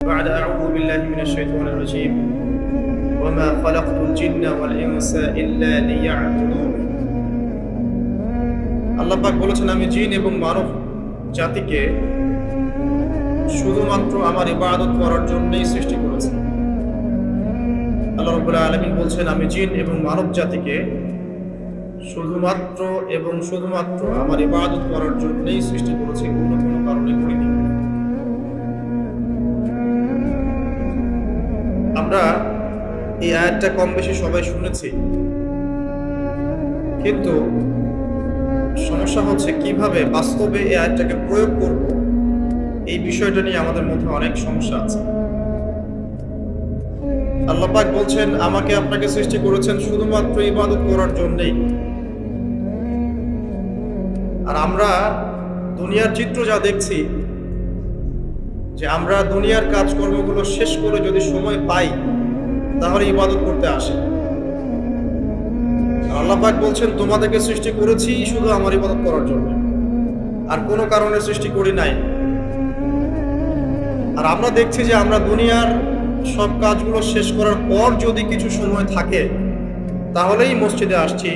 بعد أعوذ بالله من الشيطان الرجيم وما خلقت الجن والإنس إلا ليعبدون আল্লাহ পাক বলেছেন, আমি জিন এবং মানব জাতিকে শুধুমাত্র আমার ইবাদত করার জন্যই সৃষ্টি করেছি। আল্লাহ রাব্বুল আলামিন বলছেন, আমি জিন এবং মানব জাতিকে শুধুমাত্র আমার ইবাদত করার জন্যই সৃষ্টি করেছি, অন্য কোনো কারণে করিনি। আমরা এই আয়াতটা কম বেশি সবাই শুনেছি, কিন্তু সমস্যা হচ্ছে কিভাবে বাস্তবে এই আয়াতটাকে প্রয়োগ করব, এই বিষয়টা নিয়ে আমাদের মধ্যে অনেক সমস্যা আছে। আল্লাহ পাক বলছেন, আমাকে আপনাকে সৃষ্টি করেছেন শুধুমাত্র ইবাদত করার জন্যই। আর আমরা দুনিয়ার চিত্র যা দেখছি, যে আমরা দুনিয়ার কাজকর্মগুলো শেষ করে যদি সময় পাই তাহলে ইবাদত করতে আসে। আল্লাহ পাক বলছেন, তোমাদেরকে সৃষ্টি করেছি শুধু আমার ইবাদত করার জন্য, আর কোনো কারণে সৃষ্টি করি নাই। আর আমরা দেখছি যে আমরা দুনিয়ার সব কাজগুলো শেষ করার পর যদি কিছু সময় থাকে তাহলেই মসজিদে আসছি,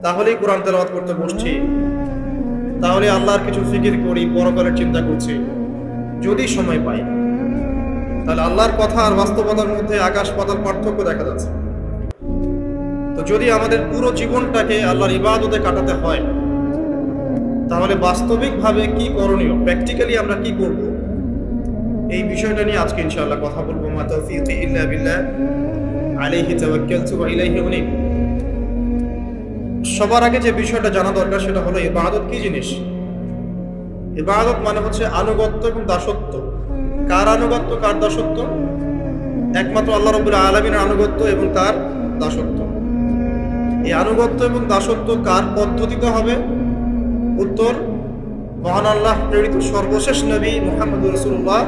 তাহলেই কোরআন তেলাওয়াত করতে বসছি, তাহলে আল্লাহর কিছু ফিকির করি, পরকালের চিন্তা করছি যদি সময় পাই। তাহলে আল্লাহর কথা আর বাস্তবতার মধ্যে আকাশ পাতাল পার্থক্য দেখা যাচ্ছে। তো যদি আমাদের পুরো জীবনটাকে আল্লাহর ইবাদতে কাটাতে হয়, তাহলে বাস্তবিকভাবে কি করণীয়, প্র্যাকটিক্যালি আমরা কি করব, এই বিষয়টা নিয়ে আজকে ইনশাআল্লাহ কথা বলবো। মা তাওফীকি ইল্লা বিল্লাহ আলাইহি তাওয়াক্কালতু ওয়া ইলাইহি উনীব। সবার আগে যে বিষয়টা জানা দরকার সেটা হলো ইবাদত কি জিনিস। ইবাদত মানে হচ্ছে আনুগত্য এবং দাসত্ব। কার আনুগত্য, কার দাসত্ব? একমাত্র আল্লাহ রাব্বুল আলামিনের আনুগত্য এবং তার দাসত্ব। এই আনুগত্য এবং দাসত্ব কার পদ্ধতিতে হবে? উত্তর, মহান আল্লাহ প্রেরিত সর্বশেষ নবী মুহাম্মদ রাসূলুল্লাহ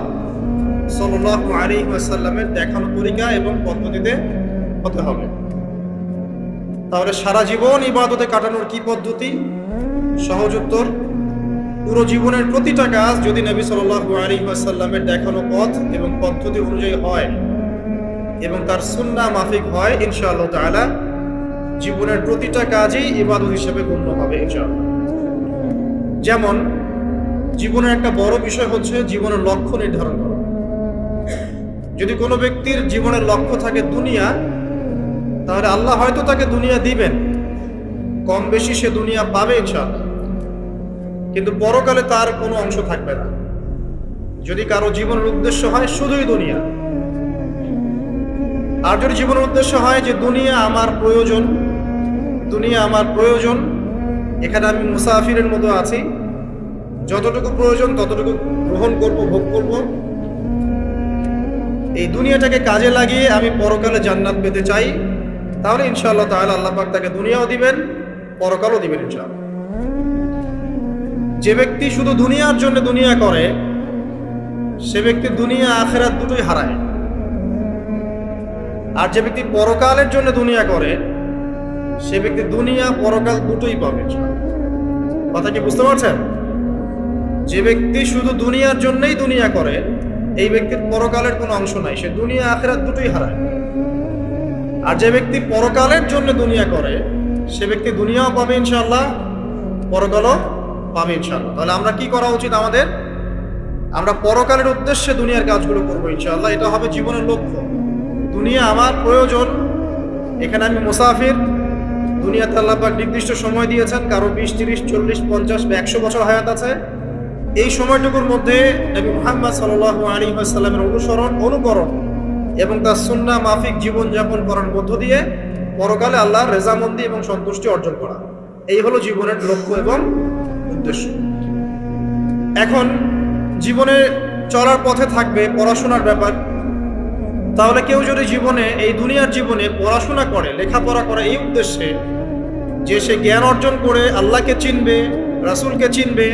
সাল্লাল্লাহু আলাইহি ওয়াসাল্লামের দেখানো তরিকা এবং পদ্ধতিতে হতে হবে। তাহলে সারা জীবন ইবাদতে কাটানোর কি পদ্ধতি? সহজ উত্তর, পুরো জীবনের প্রতিটা কাজ যদি নবী সাল্লাল্লাহু আলাইহি ওয়াসাল্লামের দেখানো পথ এবং পদ্ধতি অনুযায়ী হয় এবং তার সুন্নাহ মাফিক হয়, ইনশাআল্লাহ তাআলা জীবনের প্রতিটা কাজই ইবাদত হিসেবে গণ্য হবে ইনশাআল্লাহ। যেমন জীবনের একটা বড় বিষয় হচ্ছে জীবনের লক্ষ্য নির্ধারণ করা। যদি কোনো ব্যক্তির জীবনের লক্ষ্য থাকে দুনিয়া, তাহলে আল্লাহ হয়তো তাকে দুনিয়া দিবেন, কম বেশি সে দুনিয়া পাবে ইনশাআল্লাহ, কিন্তু পরকালে তার কোনো অংশ থাকবে না। যদি কারো জীবনের উদ্দেশ্য হয় শুধুই দুনিয়া, আর যদি জীবনের উদ্দেশ্য হয় যে দুনিয়া আমার প্রয়োজন, এখানে আমি মুসাফিরের মতো আছি, যতটুকু প্রয়োজন ততটুকু গ্রহণ করব, ভোগ করব, এই দুনিয়াটাকে কাজে লাগিয়ে আমি পরকালে জান্নাত পেতে চাই, তাহলে ইনশাআল্লাহ তাআলা আল্লাহ পাক তাকে দুনিয়াও দিবেন, পরকালও দিবেন ইনশাআল্লাহ। যে ব্যক্তি শুধু দুনিয়ার জন্য দুনিয়া করে, সে ব্যক্তি দুনিয়া আখিরাত দুটোই হারায়। আর যে ব্যক্তি পরকালের জন্য দুনিয়া করে, সে ব্যক্তি দুনিয়া পরকাল দুটোই পাবে। কথা কি বুঝতে পারছেন? যে ব্যক্তি শুধু দুনিয়ার জন্যই দুনিয়া করে, এই ব্যক্তির পরকালের কোনো অংশ নাই, সে দুনিয়া আখিরাত দুটোই হারায়। আর যে ব্যক্তি পরকালের জন্য দুনিয়া করে, সে ব্যক্তি দুনিয়াও পাবে ইনশাআল্লাহ, পরকালও পাবে ইনশাআল্লাহ। তাহলে আমরা কি করা উচিত আমাদের? আমরা পরকালের উদ্দেশ্যে দুনিয়ার কাজগুলো করবো ইনশাআল্লাহ। এটা হবে জীবনের লক্ষ্য। দুনিয়া আমার প্রয়োজন, এখানে আমি মুসাফির। দুনিয়াতে আল্লাহ পাক নির্দিষ্ট সময় দিয়েছেন, কারো 20, 30, 40, 50 বা 100 বছর হায়াত আছে। এই সময়টুকুর মধ্যে নবী মুহাম্মদ সাল্লাল্লাহু আলাইহি ওয়াসাল্লামের অনুকরণ এবং তার সুন্নাহ মাফিক জীবনযাপন করার মধ্য দিয়ে পরকালে আল্লাহর রেজামন্দি এবং সন্তুষ্টি অর্জন করা, এই হলো জীবনের লক্ষ্য এবং উদ্দেশ্য। এখন জীবনে চলার পথে থাকবে পড়াশোনার ব্যাপার। তাহলে কেউ যদি জীবনে, এই দুনিয়ার জীবনে পড়াশোনা করে, লেখাপড়া করে এই উদ্দেশ্যে যে সে জ্ঞান অর্জন করে আল্লাহকে চিনবে, রাসূলকে চিনবে,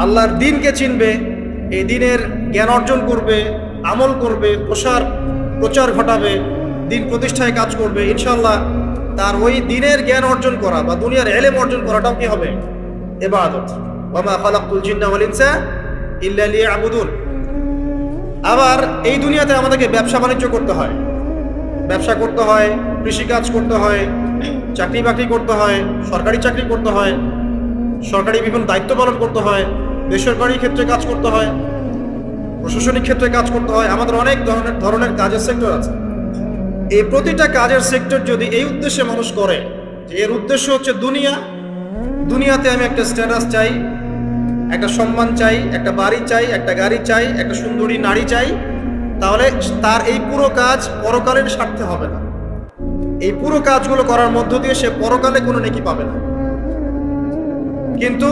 আল্লাহর দ্বীনকে চিনবে, এই দ্বীনের জ্ঞান অর্জন করবে, আমল করবে, প্রচার ঘটাবে, দ্বীন প্রতিষ্ঠায় কাজ করবে, ইনশাআল্লাহ তার ওই দ্বীনের জ্ঞান অর্জন করা বা দুনিয়ার ইলম অর্জন করাটাও কি হবে? ইবাদত। ওয়া মা খালাকতুল জিন্না ওয়াল ইনসা ইল্লা লিয়াবুদুন। আবার এই দুনিয়াতে আমাদেরকে ব্যবসা বাণিজ্য করতে হয়, ব্যবসা করতে হয়, কৃষিকাজ করতে হয়, চাকরি বাকরি করতে হয়, সরকারি চাকরি করতে হয়, সরকারি বিভিন্ন দায়িত্ব পালন করতে হয়, বেসরকারি ক্ষেত্রে কাজ করতে হয়, প্রশাসনিক ক্ষেত্রে কাজ করতে হয়। আমাদের অনেক ধরনের কাজের সেক্টর আছে। এই প্রতিটা কাজের সেক্টর যদি এই উদ্দেশ্যে মানুষ করে যে এর উদ্দেশ্য হচ্ছে দুনিয়াতে আমি একটা স্ট্যাটাস চাই, একটা সম্মান চাই, একটা বাড়ি চাই, একটা গাড়ি চাই, একটা সুন্দরী নারী চাই, তাহলে তার এই পুরো কাজ পরকালের স্বার্থে হবে না। এই পুরো কাজগুলো করার মধ্য দিয়ে সে পরকালে কোনো নেকি পাবে না। কিন্তু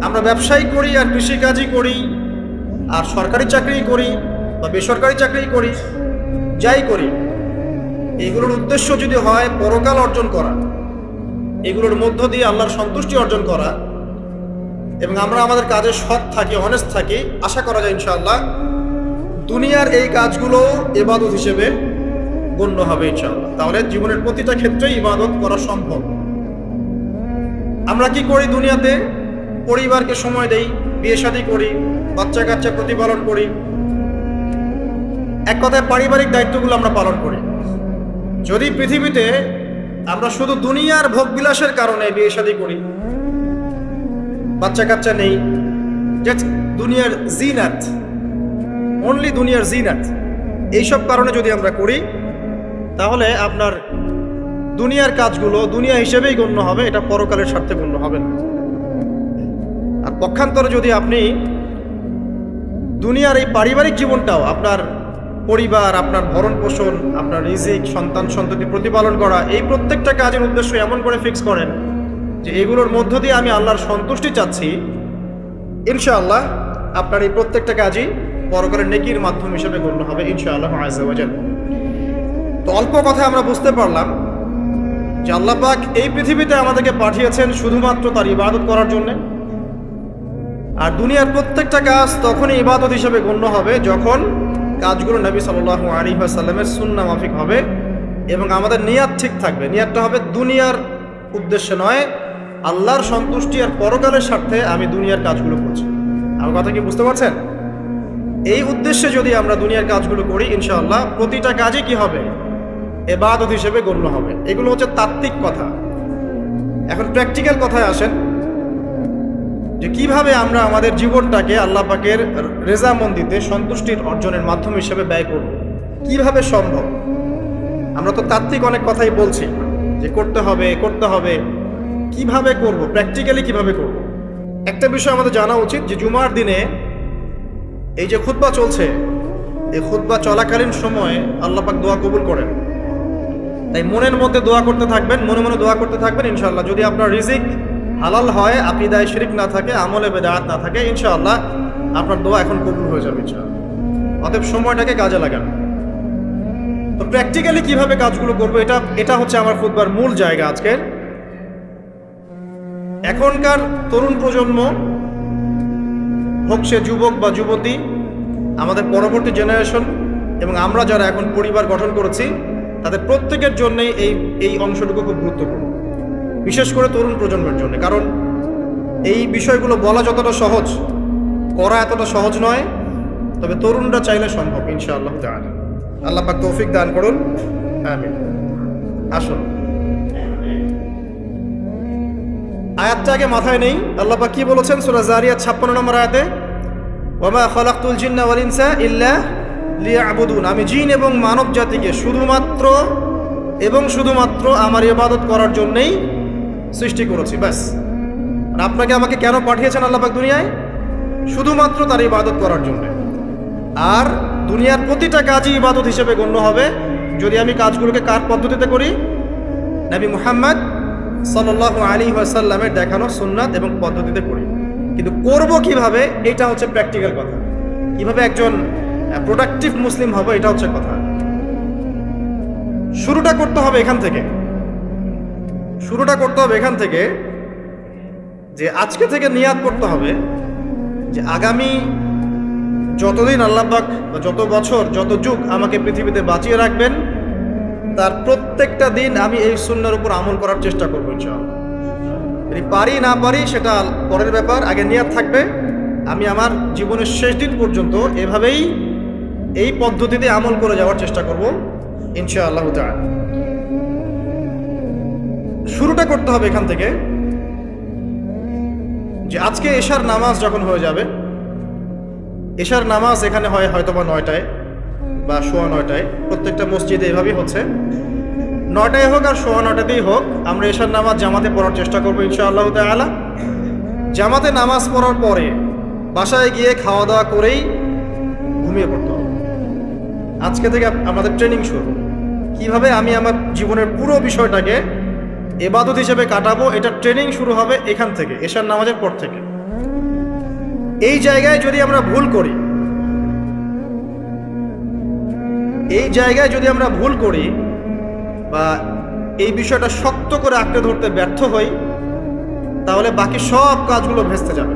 আমরা ব্যবসায়ী করি আর কৃষিকাজই করি আর সরকারি চাকরি করি বা বেসরকারি চাকরি করি, যাই করি, এগুলোর উদ্দেশ্য যদি হয় পরকাল অর্জন করা, এগুলোর মধ্য দিয়ে আল্লাহর সন্তুষ্টি অর্জন করা, এবং আমরা আমাদের কাজে সৎ থাকি, অনেস্ট থাকি, আশা করা যায় ইনশাআল্লাহ দুনিয়ার এই কাজগুলো ইবাদত হিসেবে গণ্য হবে ইনশাআল্লাহ। তাহলে জীবনের প্রতিটা ক্ষেত্রে ইবাদত করা সম্ভব। আমরা কি করি দুনিয়াতে? পরিবারকে সময় দেই, বিয়ে শাদী করি, বাচ্চা কাচ্চা প্রতিপালন করি, এক কথায় পারিবারিক দায়িত্বগুলো আমরা পালন করি। যদি পৃথিবীতে আমরা শুধু দুনিয়ার ভোগবিলাসের কারণে বিয়ে শাদী করি, বাচ্চা কাচ্চা নেই, জাস্ট দুনিয়ার জিনাত, অনলি দুনিয়ার জিনাত, এইসব কারণে যদি আমরা করি, তাহলে আপনার দুনিয়ার কাজগুলো দুনিয়া হিসেবেই গণ্য হবে, এটা পরকালের স্বার্থে গণ্য হবে না। আর পক্ষান্তরে যদি আপনি দুনিয়ার এই পারিবারিক জীবনটাও, আপনার পরিবার, আপনার ভরণ পোষণ, আপনার রিজিক, সন্তান সন্ততি প্রতিপালন করা, এই প্রত্যেকটা কাজের উদ্দেশ্য এমন করে ফিক্স করেন যে এগুলোর মধ্য দিয়ে আমি আল্লাহর সন্তুষ্টি চাচ্ছি, ইনশাআল্লাহ আপনার এই প্রত্যেকটা কাজই পরকালের নেকির মাধ্যম হিসেবে গণ্য হবে ইনশাআল্লাহ আযজা ওয়া জাল্লা। তো অল্প কথায় আমরা বুঝতে পারলাম যে আল্লাহ পাক এই পৃথিবীতে আমাদেরকে পাঠিয়েছেন শুধুমাত্র তার ইবাদত করার জন্য। আর দুনিয়ার প্রত্যেকটা কাজ তখনই ইবাদত হিসেবে গণ্য হবে যখন কাজগুলো নবী সাল্লাল্লাহু আলাইহি ওয়াসাল্লামের সুন্নাহ মাফিক হবে এবং আমাদের নিয়াত ঠিক থাকবে। নিয়াতটা হবে দুনিয়ার উদ্দেশ্যে নয়, আল্লাহর সন্তুষ্টি আর পরকালের স্বার্থে আমি দুনিয়ার কাজগুলো করছি। আমার কথা কি বুঝতে পারছেন? এই উদ্দেশ্যে যদি আমরা দুনিয়ার কাজগুলো করি, ইনশাআল্লাহ প্রতিটা কাজই কি হবে? ইবাদত হিসেবে গণ্য হবে। এগুলো হচ্ছে তাত্ত্বিক কথা। এখন প্র্যাকটিক্যাল কথায় আসেন যে কিভাবে আমরা আমাদের জীবনটাকে আল্লাহ পাকের রেজামন্দিতে, সন্তুষ্টির অর্জনের মাধ্যম হিসেবে ব্যয় করব। কিভাবে সম্ভব? আমরা তো তাত্ত্বিক অনেক কথাই বলছি যে করতে হবে করতে হবে, কিভাবে করব, প্র্যাকটিক্যালি কিভাবে করব। একটা বিষয় আমাদের জানা উচিত যে জুমার দিনে এই যে খুতবা চলছে, এই খুতবা চলাকালীন সময়ে আল্লাহ পাক দোয়া কবুল করেন। তাই মনের মধ্যে দোয়া করতে থাকবেন, মনে মনে দোয়া করতে থাকবেন ইনশাআল্লাহ। যদি আপনার রিজিক হালাল হয়, আকীদায়ে শিরক না থাকে, আমলে বেদাত না থাকে, ইনশাআল্লাহ আপনার দোয়া এখন কবুল হয়ে যাবে ইনশাআল্লাহ। অতএব সময়টাকে কাজে লাগান। তো প্র্যাকটিক্যালি কিভাবে কাজগুলো করবো, এটা হচ্ছে আমার খুতবার মূল জায়গা আজকের। এখনকার তরুণ প্রজন্ম হোক সে যুবক বা যুবতী, আমাদের পরবর্তী জেনারেশন এবং আমরা যারা এখন পরিবার গঠন করেছি, তাদের প্রত্যেকের জন্যই এই অংশটুকু খুব গুরুত্বপূর্ণ, বিশেষ করে তরুণ প্রজন্মের জন্য। কারণ এই বিষয়গুলো বলা যতটা সহজ, করা এতটা সহজ নয়। তবে তরুণরা চাইলে সম্ভব ইনশাআল্লাহ তাআলা। আল্লাহ পাক তৌফিক দান করুন, আমিন। আসুন, আয়াতটা আগে মাথায় নেই। আল্লাহ পাক কি বলেছেন সূরা জারিয়াত 56 নম্বর আয়াতে? ওয়ামা খালাকতুল জিন্না ওয়াল ইনসা ইল্লা লিয়াবুদুন। আমি জিন এবং মানব জাতিকে শুধুমাত্র আমার ইবাদত করার জন্যই সৃষ্টি করেছি, ব্যাস। আর আপনাকে আমাকে কেন পাঠিয়েছেন আল্লাহ পাক দুনিয়ায়? শুধুমাত্র তার ইবাদত করার জন্য। আর দুনিয়ার প্রতিটা কাজই ইবাদত হিসেবে গণ্য হবে যদি আমি কাজগুলোকে কার পদ্ধতিতে করি? নবী মুহাম্মদ সাল্লাল্লাহু আলাইহি ওয়াসাল্লামের দেখানো সুন্নাত এবং পদ্ধতিতে করি। কিন্তু করব কিভাবে, এটা হচ্ছে প্র্যাকটিক্যাল কথা। কিভাবে একজন প্রোডাক্টিভ মুসলিম হবে, এটা হচ্ছে কথা। শুরুটা করতে হবে এখান থেকে যে আজকে থেকে নিয়াত করতে হবে যে আগামী যতদিন আল্লাহ পাক বা যত বছর, যত যুগ আমাকে পৃথিবীতে বাঁচিয়ে রাখবেন, তার প্রত্যেকটা দিন আমি এই সুন্নাহর উপর আমল করার চেষ্টা করবো ইনশাআল্লাহ। যদি পারি না পারি সেটা পরের ব্যাপার, আগে নিয়াত থাকবে আমি আমার জীবনের শেষ দিন পর্যন্ত এভাবেই এই পদ্ধতিতে আমল করে যাওয়ার চেষ্টা করব ইনশাআল্লাহ তাআলা। শুরুটা করতে হবে এখান থেকে যে আজকে এশার নামাজ যখন হয়ে যাবে, এশার নামাজ এখানে হয় হয়তোবা 9টায় বা 9:15টায়, প্রত্যেকটা মসজিদে এভাবেই হচ্ছে, 9টায় হোক আর 9:15তেই হোক আমরা এশার নামাজ জামাতে পড়ার চেষ্টা করবো ইনশাআল্লাহ তাআলা। জামাতে নামাজ পড়ার পরে বাসায় গিয়ে খাওয়া দাওয়া করেই ঘুমিয়ে পড়তে হবে। আজকে থেকে আমাদের ট্রেনিং শুরু, কিভাবে আমি আমার জীবনের পুরো বিষয়টাকে ইবাদত হিসেবে কাটাবো, এটা ট্রেনিং শুরু হবে এখান থেকে, এশার নামাজের পর থেকে। এই জায়গায় যদি আমরা ভুল করি, বা এই বিষয়টা শক্ত করে আঁকড়ে ধরতে ব্যর্থ হই, তাহলে বাকি সব কাজগুলো ভেস্তে যাবে।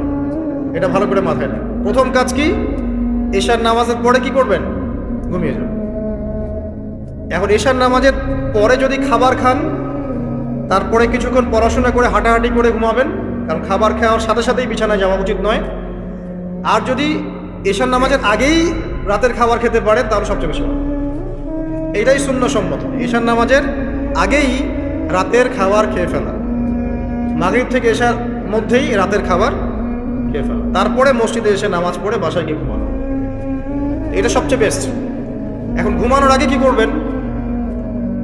এটা ভালো করে মাথায় রাখবেন। প্রথম কাজ কি? এশার নামাজের পরে কি করবেন? ঘুমিয়ে যাবেন। এখন এশার নামাজের পরে যদি খাবার খান, তারপরে কিছুক্ষণ পড়াশোনা করে হাঁটাহাঁটি করে ঘুমাবেন, কারণ খাবার খাওয়ার সাথে সাথেই বিছানায় যাওয়া উচিত নয়। আর যদি এশার নামাজের আগেই রাতের খাবার খেতে পারেন তাহলে সবচেয়ে বেশি ভালো। এইটাই সুন্নহসম্মত, এশার নামাজের আগেই রাতের খাবার খেয়ে ফেলা, মাগরিব থেকে এশার মধ্যেই রাতের খাবার খেয়ে ফেলা, তারপরে মসজিদে এসে নামাজ পড়ে বাসায় গিয়ে ঘুমানো, এটা সবচেয়ে বেস্ট। এখন ঘুমানোর আগে কি করবেন?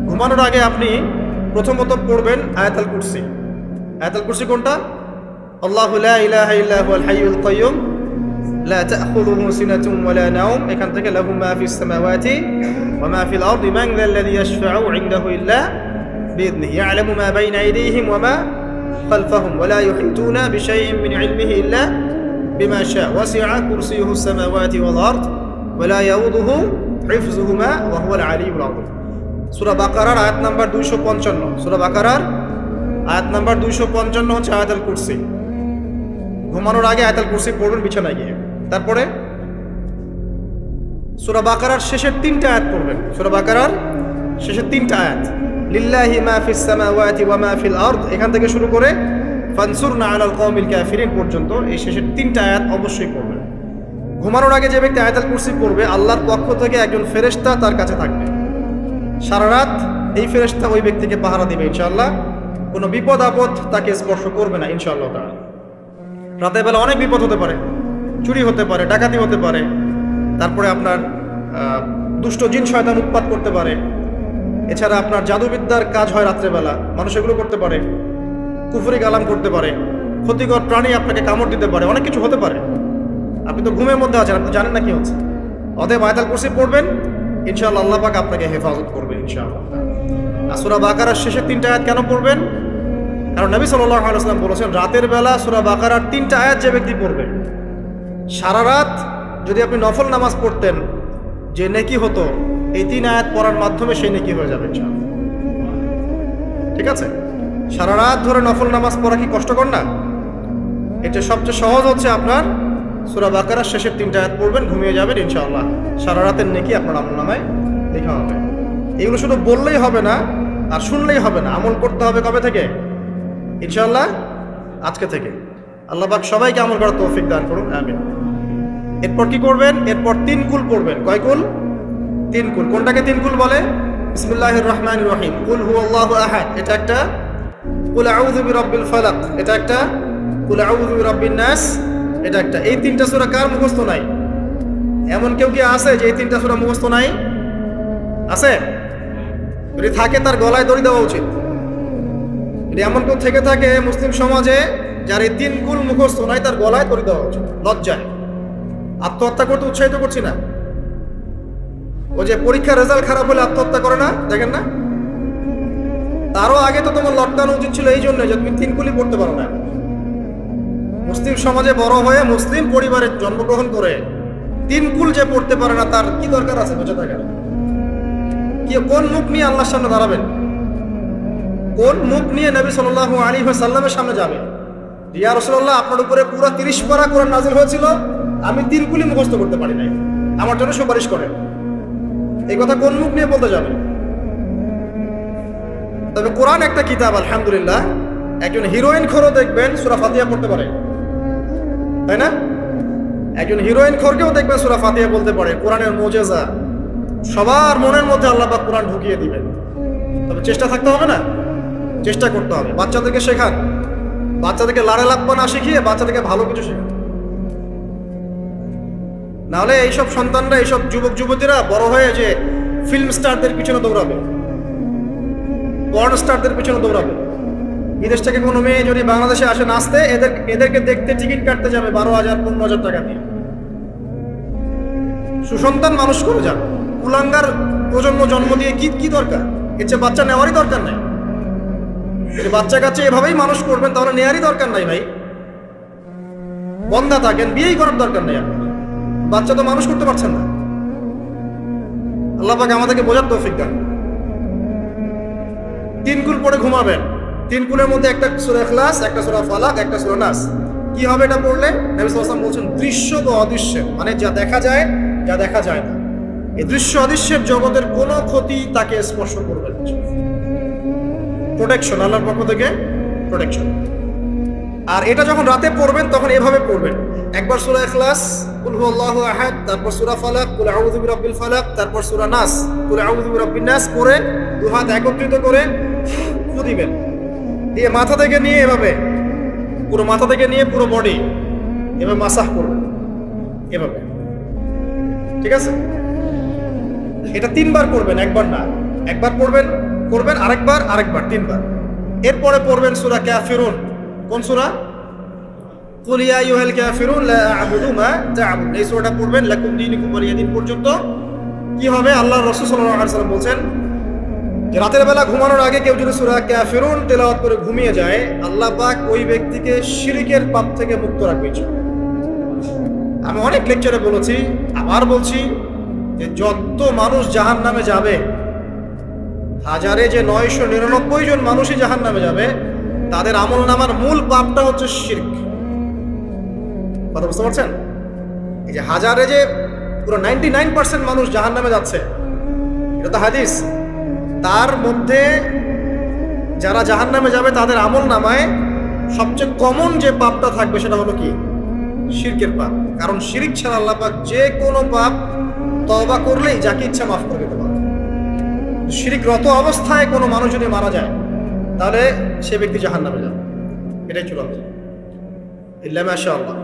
ঘুমানোর আগে আপনি প্রথমত পড়বেন আয়াতুল কুরসি। আয়াতুল কুরসি কোনটা? আল্লাহু লা ইলাহা ইল্লা হুয়াল হাইয়ুল কাইয়্যুম লা তা'খুযুহু সিনাতুন ওয়া লা নাওম, এখান থেকে লাহু মা ফিস সামাওয়াতি ওয়া মা ফিল আরদি মান যাল্লাযী ইয়াশফা'ু ইনদাহু ইল্লা বিইذনিহি ইয়া'লামু মা বাইনা আইদিহিম ওয়া মা খালফাহুম ওয়া লা ইউহিতুনা বিশাইইন মিন ইলমিহি ইল্লা বিমা শা'a ওয়াসি'a কুরসিয়ুহু সামাওয়াতি ওয়াল আরদ ওয়া লা ইয়াউদুহু হিফযুহুমা ওয়া হুয়াল আলিয়্যুল আযীম। সূরা বাকারার আয়াত নাম্বার 255, সূরা বাকারার আয়াত নাম্বার 255 হচ্ছে আয়াতুল কুরসি। ঘুমানোর আগে আয়াতুল কুরসি পড়বেন বিছানায় গিয়ে। তারপরে সূরা বাকারার শেষের 3টা আয়াত পড়বেন। সূরা বাকারার শেষের 3টা আয়াত, লিল্লাহি মা ফিস সামাওয়াতি ওয়া মা ফিল আরদ, এখান থেকে শুরু করে ফানসুরনা আলাল কওমিল কাফিরিন পর্যন্ত এই শেষের 3টা আয়াত অবশ্যই পড়বেন। ঘুমানোর আগে যে ব্যক্তি আয়াতুল কুরসি পড়বে, আল্লাহর পক্ষ থেকে একজন ফেরেশতা তার কাছে থাকবে সারা রাত। এই ফেরেশতা ওই ব্যক্তিকে পাহারা দিবে ইনশাআল্লাহ, কোনো বিপদ আপদ তাকে স্পর্শ করবে না ইনশাআল্লাহ তাআলা। রাতের বেলা অনেক বিপদ হতে পারে, চুরি হতে পারে, ডাকাতি হতে পারে, তারপরে আপনার দুষ্ট জিন শয়তান উৎপাত করতে পারে, এছাড়া আপনার জাদুবিদ্যার কাজ হয় রাত্রেবেলা, মানুষ এগুলো করতে পারে, কুফরি কালাম করতে পারে, ক্ষতিকর প্রাণী আপনাকে কামড় দিতে পারে, অনেক কিছু হতে পারে। আপনি তো ঘুমের মধ্যে আছেন, আপনি জানেন না কি হচ্ছে। অতএব আয়াতুল কুরসি পড়বেন, ইনশাআল্লাহ আল্লাহ পাক আপনাকে হেফাজত করবে ইনশাআল্লাহ। আর সূরা বাকারার শেষের 3টা আয়াত কেন পড়বেন? কারণ নবী সাল্লাল্লাহু আলাইহি ওয়াসাল্লাম বলেছেন, রাতের বেলা সূরা বাকারার 3টা আয়াত যে ব্যক্তি পড়বে, সারা রাত যদি আপনি নফল নামাজ পড়তেন যে নেকি হতো, এই 3 আয়াত পড়ার মাধ্যমে সেই নেকি হয়ে যাবে ইনশাআল্লাহ। ঠিক আছে? সারা রাত ধরে নফল নামাজ পড়া কি কষ্টকর না? এটা সবচেয়ে সহজ হচ্ছে আপনার সূরা বাকারার শেষের 3টা আয়াত পড়বেন, ঘুমিয়ে যাবেন ইনশাআল্লাহ, সারা রাতের নেকি আপনার আমলনামায় লেখা হবে। এগুলো শুধু বললেই হবে না আর শুনলেই হবে না, আমল করতে হবে কবে থেকে? ইনশাআল্লাহ আজকে থেকে। আল্লাহ পাক সবাইকে আমল করার তৌফিক দান করুন, আমিন। এরপর কি করবেন? এরপর 3 কুল পড়বেন। কয় কুল? 3 কুল। কোনটাকে 3 কুল বলে? বিসমিল্লাহির রহমানির রহিম, কুল হুয়াল্লাহু আহাদ, এটা একটা। কুল আউযু বিরাব্বিল ফালাক, এটা একটা। কুল আউযু বিরাব্বিন নাস, এটা একটা। এই 3টা সূরা কার মুখস্থ নাই? এমন কেউ কি আছে যে এই 3টা সূরা মুখস্থ নাই? আছে? যদি থাকে তার গলায় দড়ি দেওয়া উচিত। যদি এমন কেউ থেকে থাকে মুসলিম সমাজে যার এই 3 কুল মুখস্থ নাই, তার গলায় দড়ি দেওয়া উচিত, লজ্জায়। আত্মহত্যা করতে উৎসাহিত করছি না। ও যে পরীক্ষার রেজাল্ট খারাপ হলে আত্মহত্যা করে না, দেখেন না? তারও আগে তো তোমার লকডাউন উচিত ছিল এই জন্য যে তুমি 3 কুলই পড়তে পারো না। মুসলিম সমাজে বড় হয়ে মুসলিম পরিবারে জন্মগ্রহণ করে 3 কুল যে পড়তে পারে না, তার কি দরকার আছে বেঁচে থাকার? কি কোন মুখ নিয়ে আল্লাহর সামনে দাঁড়াবেন? কোন মুখ নিয়ে নবী সাল্লাল্লাহু আলাইহি ওয়াসাল্লামের সামনে যাবে? ইয়া রাসূলুল্লাহ, আপনার উপরে পুরো 30 পারা কোরআন নাযিল হয়েছিল, আমি 3 কুলি মুখস্থ করতে পারি নাই, আমার জন্য সুপারিশ করেন। এই কথা কোন মুখ নিয়ে বলতে যাবে? তবে কোরআন একটা কিতাব, আলহামদুলিল্লাহ। একজন হিরোইন খোরও দেখবেন সূরা ফাতিহা পড়তে পারে, তাই না? একজন হিরোইন খোরকেও দেখবেন সূরা ফাতিহা বলতে পারে, কোরআনের মুজিজা। সবার মনের মধ্যে আল্লাহ পাক কোরআন ঢুকিয়ে দিবেন, তবে চেষ্টা থাকতে হবে না, চেষ্টা করতে হবে। বাচ্চাদেরকে শেখান, বাচ্চাদেরকে লাড়ে লাপ্পা না শিখিয়ে বাচ্চাদেরকে ভালো কিছু শেখান। নাহলে এইসব সন্তানরা, এইসব যুবক যুবতীরা বড় হয়ে যে ফিল্ম স্টারদের পিছনে দৌড়াবে, পর্ন স্টারদের পিছনে দৌড়াবে। বিদেশ থেকে কোনো মেয়ে যদি বাংলাদেশে আসে নাচতে, এদেরকে দেখতে টিকিট কাটতে যাবে 12,000 15,000 টাকা দিয়ে। সুসন্তান মানুষ করে যান, কুলাঙ্গার প্রজন্ম জন্ম দিয়ে কি দরকার? এর চেয়ে বাচ্চা নেওয়ারই দরকার নেই। যদি বাচ্চা কাচ্চা এভাবেই মানুষ করবেন তাহলে নেয়ারই দরকার নাই ভাই। বন্ধা থাকেন, বিয়েই করার দরকার নেই। আপনি বাচ্চা তো মানুষ করতে পারছেন না। আল্লাহ পাক আমাদেরকে বোঝার তৌফিক দান। 3 কুল পড়ে ঘুমাবেন। 3 কুলের মধ্যে একটা সূরা ইখলাস, একটা সূরা ফালাক, একটা সূরা নাস। কি হবে এটা পড়লে? নবী সাল্লাল্লাহু আলাইহি ওয়াসাল্লাম বলছেন দৃশ্য ও অদৃশ্য, মানে যা দেখা যায়, যা দেখা যায় না, এই দৃশ্য অদৃশ্যের জগতের কোনো ক্ষতি তাকে স্পর্শ করবে না। প্রোটেকশন, আল্লাহর পক্ষ থেকে প্রোটেকশন। আর এটা যখন রাতে পড়বেন তখন এভাবে পড়বেন, একবার সূরা ইখলাস, কুল হুয়াল্লাহু আহাদ, তারপর সূরা ফালাক, কুল আউযু বিরাব্বিল ফালাক, তারপর সূরা নাস, কুল আউযু বিরাব্বিন নাস পড়ে দুই হাত একত্রিত করে ফু দিবেন, দিয়ে মাথা থেকে নিয়ে এভাবে পুরো মাথা থেকে নিয়ে পুরো বডি এভাবে মাসাহ করবেন, এভাবে। ঠিক আছে? এটা 3 বার করবেন, একবার না। একবার করবেন আরেকবার, 3 বার। এরপরে পড়বেন সূরা কাফিরুন। কোন সূরা? কুল ইয়া আইয়ুহাল কাফিরুন লা আ'বুদু মা তা'বুদুন। এই সূরাটা পড়বেন লাকুম দীনুকুম ওয়ালিয়া দীন পর্যন্ত। কি হবে? আল্লাহর রাসূল সাল্লাল্লাহু আলাইহি ওয়াসাল্লাম বলেন যে রাতের বেলা ঘুমানোর আগে কেউ যদি সূরা কাফিরুন তেলাওয়াত করে ঘুমিয়ে যায়, আল্লাহ পাক ওই ব্যক্তিকে শিরকের পাপ থেকে মুক্ত রাখবে। আমি অনেক লেকচারে বলেছি, আবার বলছি যে যত মানুষ জাহান্নামে যাবে, হাজারে যে 999 জন মানুষই জাহান্নামে যাবে, তাদের আমলনামার মূল পাপটা হচ্ছে শিরক। কথা বুঝতে পারছেন? এই যে হাজারে যে পুরো 99% মানুষ জাহান্নামে যাচ্ছে, এটা তো হাদিস। তার মধ্যে যারা জাহান্নামে যাবে তাদের আমলনামায় সবচেয়ে কমন যে পাপটা থাকবে সেটা হলো কি? শিরকের পাপ। কারণ শিরক ছাড়া আল্লাহ পাক যে কোনো পাপ তওবা করলেই যাকে ইচ্ছা মাফ করে দিতে পারে। শিরকরত অবস্থায় কোনো মানুষ যদি মারা যায় তাহলে সে ব্যক্তি জাহান্নামে যাবে, এটাই চূড়ান্ত। ইল্লা মাশাআল্লাহ।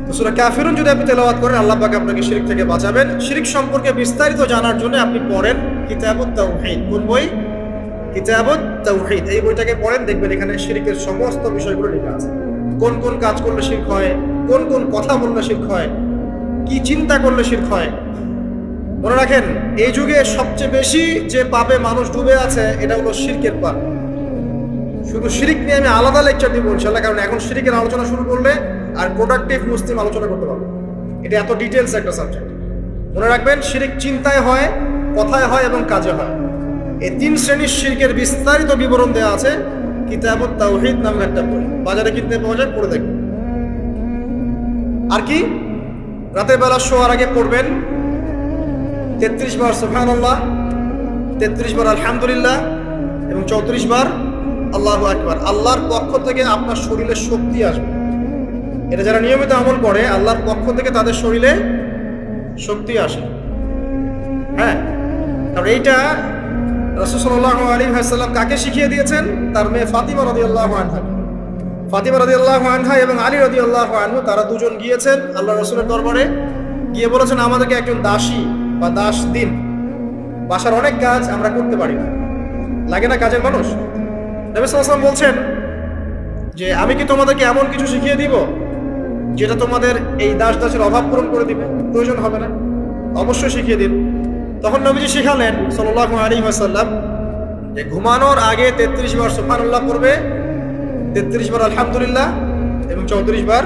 তো সূরা কাফিরুন যদি আপনি তেলাওয়াত করেন, আল্লাহ পাক আপনাকে শিরক থেকে বাঁচাবেন। শিরক সম্পর্কে বিস্তারিত জানার জন্য আপনি পড়েন কিতাবুত তাওহীদ। কোন বই? কিতাবুত তাওহীদ। এই বইটাকে পড়েন, দেখবেন এখানে শিরকের সমস্ত বিষয়গুলো লেখা আছে। কোন কোন কাজ করলে শিরক হয়, কোন কোন কথা বললে শিরক হয়, কি চিন্তা করলে শিরক হয়। মনে রাখেন, এই যুগে সবচেয়ে বেশি যে পাপে মানুষ ডুবে আছে এটা হলো শিরকের পাপ। শুধু শিরক নিয়ে আমি আলাদা লেকচার দিব ইনশাআল্লাহ, কারণ এখন শিরকের আলোচনা শুরু করলে আর প্রোডাক্টিভ মুসলিম আলোচনা করতে পারবো। এটা এত ডিটেলস একটা সাবজেক্ট। মনে রাখবেন, শিরক চিন্তায় হয়, কথায় হয় এবং কাজে হয়। এই 3 শ্রেণীর শিরকের বিস্তারিত বিবরণ দেওয়া আছে কিতাবুত তাওহীদ নামের একটা বই। বাজারে কিনতে পাওয়া যায়, পড়ে দেখবেন। আর কি? রাতের বেলা শোয়ার আগে পড়বেন 33 বার সুবহানাল্লাহ, 33 বার আলহামদুলিল্লাহ এবং 34 বার আল্লাহু আকবার। আল্লাহর পক্ষ থেকে আপনার শরীরে শক্তি আসবে। এটা যারা নিয়মিত আমল করে, আল্লাহর পক্ষ থেকে তাদের শরীরে শক্তি আসে। হ্যাঁ, কারণ এইটা রাসূল সাল্লাল্লাহু আলাইহি ওয়াসাল্লাম কাকে শিখিয়ে দিয়েছেন? তার মেয়ে ফাতিমা রাদিয়াল্লাহু আনহা। ফাতিমা রাদিয়াল্লাহু আনহা এবং আলী রাদিয়াল্লাহু আনহু, তারা দুজন গিয়েছেন আল্লাহ রাসূলের দরবারে, গিয়ে বলেছেন আমাদেরকে একজন দাসী বা দাস দিন। বাসার অনেক কাজ আমরা করতে পারি না, লাগে না কাজের মানুষ? নবী সাল্লাল্লাহু আলাইহি ওয়াসাল্লাম বলছেন যে আমি কি তোমাদেরকে এমন কিছু শিখিয়ে দিব যেটা তোমাদের এই দাস দাসের অভাব পূরণ করে দিবে? প্রয়োজন হবে না, অবশ্যই শিখিয়ে দিন। তখন নবীজি শিখালেন সাল্লাল্লাহু আলাইহি ওয়াসাল্লাম যে ঘুমানোর আগে 33 বার সুবহানাল্লাহ পড়বে, 33 বার আলহামদুলিল্লাহ এবং 34 বার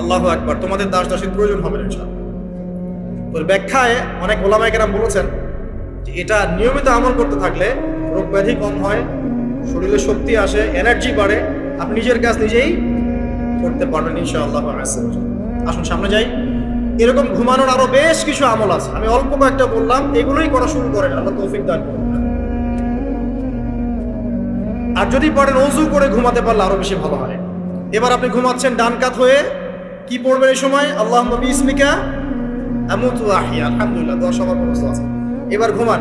আল্লাহু আকবার। তোমাদের দাস দাসীর প্রয়োজন হবে না ইনশাআল্লাহ। ওর ব্যাখ্যায় অনেক ওলামায়ে কেরাম বলেছেন যে এটা নিয়মিত আমল করতে থাকলে রোগ ব্যাধি কম হয়, শরীরে শক্তি আসে, এনার্জি বাড়ে, আপনি নিজের কাজ নিজেই করতে পারবেন ইনশাআল্লাহ। আসুন সামনে যাই। এরকম ঘুমানোর আরো বেশ কিছু আমল আছে, আমি অল্প কয়েকটা বললাম, এগুলোই করা শুরু করেন, আল্লাহ তৌফিক দান করুন। আর যদি পারেন ওযু করে ঘুমাতে পারলে আরো বেশি ভালো হয়। এবার আপনি ঘুমাচ্ছেন ডান কাত হয়ে, কি পড়বেন এই সময়? আল্লাহুম্মা বিসমিকা আমুতু ওয়া আহইয়া। আলহামদুলিল্লাহ, দোয়া সবার মুখস্থ আছে। এবার ঘুমান।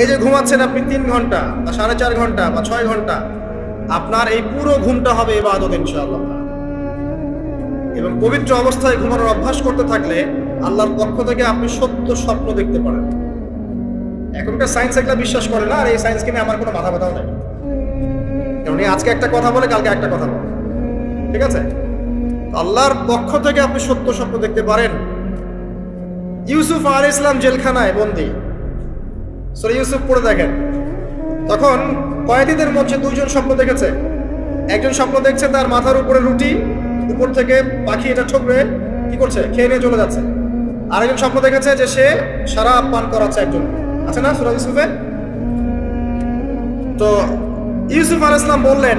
এই যে ঘুমাচ্ছেন আপনি 3 ঘন্টা বা 4.5 ঘন্টা বা 6 ঘন্টা, আপনার এই পুরো ঘুমটা হবে ইবাদত ইনশাআল্লাহ। এবং পবিত্র অবস্থায় ঘুমানোর অভ্যাস করতে থাকলে আল্লাহর পক্ষ থেকে আপনি সত্য স্বপ্ন দেখতে পারেন। এখনকার সায়েন্স একটা বিশ্বাস করে না, আর এই সায়েন্সকে নিয়ে আমার কোনো মাথা ব্যথাও নেই। কারণ আজকে একটা কথা বলে কালকে একটা কথা বলে, ঠিক আছে? আল্লাহর পক্ষ থেকে আপনি সত্য স্বপ্ন দেখতে পারেন। ইউসুফ আলাইহিস সালাম জেলখানায় বন্দী, সূরা ইউসুফ পড়ে দেখেন। তখন কয়েদিদের মধ্যে 2 জন স্বপ্ন দেখেছে। একজন স্বপ্ন দেখছে তার মাথার উপরে রুটি, উপর থেকে পাখি এটা ঠোকরে কি করছে, খেয়ে নিয়ে চলে যাচ্ছে। আরেকজন স্বপ্ন দেখেছে যে সে শরাব পান করাচ্ছে একজন, আছে না সূরা ইউসুফে? তো ইউসুফ আলাইহিস সালাম বললেন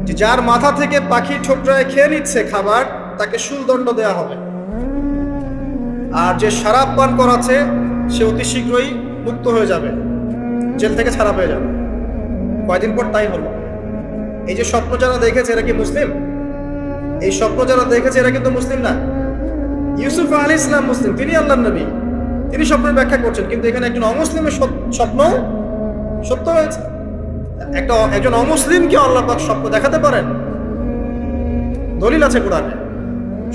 যে যার মাথা থেকে পাখি ঠোকরায় খেয়ে নিচ্ছে খাবার, তাকে শুলদণ্ড দেয়া হবে। আর যে শরাব পান করাচ্ছে সে অতি শীঘ্রই মুক্ত হয়ে যাবে, জেল থেকে ছাড়া পেয়ে যাবে। কয়দিন পর তাই হলো। এই যে স্বপ্ন যারা দেখেছে এরা কি মুসলিম? এই স্বপ্ন যারা দেখেছে এরা কিন্তু মুসলিম না। ইউসুফ আলাইহিস সালাম মুসলিম, তিনি আল্লাহর নবী, তিনি স্বপ্নের ব্যাখ্যা করছেন, কিন্তু এখানে একজন অমুসলিমের স্বপ্ন সত্য হয়েছে। একজন অমুসলিমকে আল্লাহ পাক স্বপ্ন দেখাতে পারেন, দলিল আছে কোরআনে।